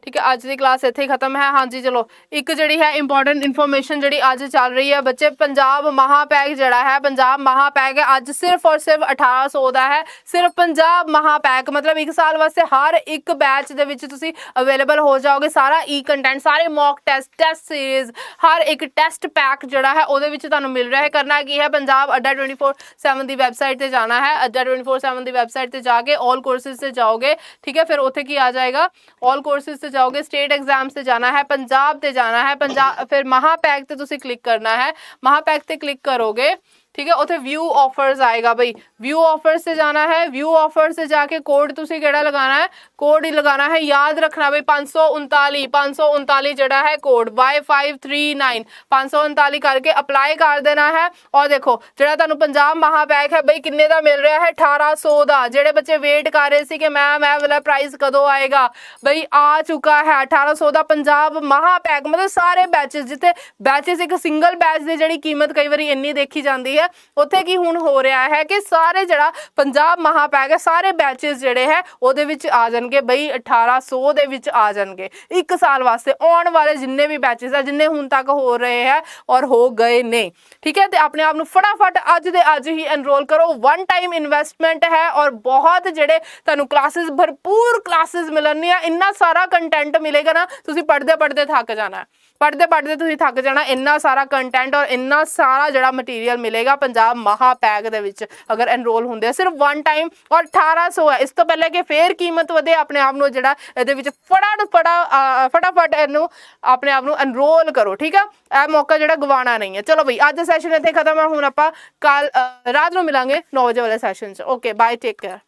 ठीक है, अज की क्लास इत्थे खत्म है। हाँ जी चलो एक जिहड़ी है इंपॉर्टेंट इन्फॉर्मेशन जिहड़ी अज चल रही है बच्चे, पंजाब महापैक जिहड़ा है, पंजाब महापैक है अज सिर्फ और सिर्फ 1800 का है। सिर्फ पंजाब महापैक मतलब एक साल वास्ते हर एक बैच दे विच तुसीं अवेलेबल हो जाओगे। सारा ई कंटेंट, सारे मॉक टेस्ट, टेस्ट सीरीज, हर एक टेस्ट पैक जिहड़ा है उहदे विच तुहानूं मिल रहा है। करना की है, पंजाब अड्डा 24/7 की वैबसाइट पर जाना है। अड्डा 24/7 की वैबसाइट पर जाके ऑल कोर्सेज से जाओगे, ठीक है, फिर उत्थे की आ जाएगा ऑल कोर्सेज से जाओगे, स्टेट एग्जाम से जाना है, पंजाब से जाना है, पंजाब फिर महापैक ते तुसीं क्लिक करना है। महापैक ते क्लिक करोगे, ठीक है, उसे व्यू ऑफर्स आएगा भाई। व्यू ऑफर्स से जाना है, व्यू ऑफर्स से जाके कोड तुसी केड़ा लगाना है, कोड ही लगाना है, याद रखना भाई 539 जड़ा है कोड Y539 539 करके अप्लाई कर देना है। और देखो जड़ा तुहानू पंजाब महापैक है भाई किन्ने दा मिल रहा है 1800 दा। जेड़े बच्चे वेट कर रहे सी कि मैम ए वाला प्राइस कदों आएगा, भाई आ चुका है 1800 दा पंजाब महापैक। मतलब सारे बैचेस, जिथे बैचेस एक सिंगल बैच की जिहड़ी कीमत कई बार इन्नी देखी जाती है, उत्थे की हुण हो रहा है कि सारे जड़ा पंजाब महापैक है सारे बैचेस जिहड़े है उहदे विच आ जाणगे बई 1800 दे विच आ जाणगे एक साल वास्ते। आने वाले जिन्ने भी बैचेस है जिन्ने हुण तक हो रहे हैं और हो गए ने, ठीक है, तो अपने आप नूं फटाफट अज दे अज ही एनरोल करो। वन टाइम इन्वेस्टमेंट है और बहुत जिहड़े तुहानूं क्लासेस भरपूर क्लासेस मिलणगीਆਂ, इन्ना सारा कंटेंट मिलेगा ना, तुसीं पढ़दे पढ़दे थक जाना है, पढ़ते पढ़ते तुसीं थक जाना। इन्ना सारा कंटेंट और इन्ना सारा जड़ा मटीरियल मिलेगा पंजाब महापैक दे विच अगर एनरोल होंदे आ। सिर्फ वन टाइम और 1800 है। इस तो पहले कि फिर कीमत वधे, अपने आप नूं जड़ा इहदे विच फटाफट इहनूं अपने आप नूं एनरोल करो, ठीक है, यह मौका जड़ा गवाना नहीं है। चलो भाई अज दा सैशन इत्थे खत्म है। हुण आपां कल रात नूं मिलांगे 9 बजे वाले सैशन च। Okay bye, take care.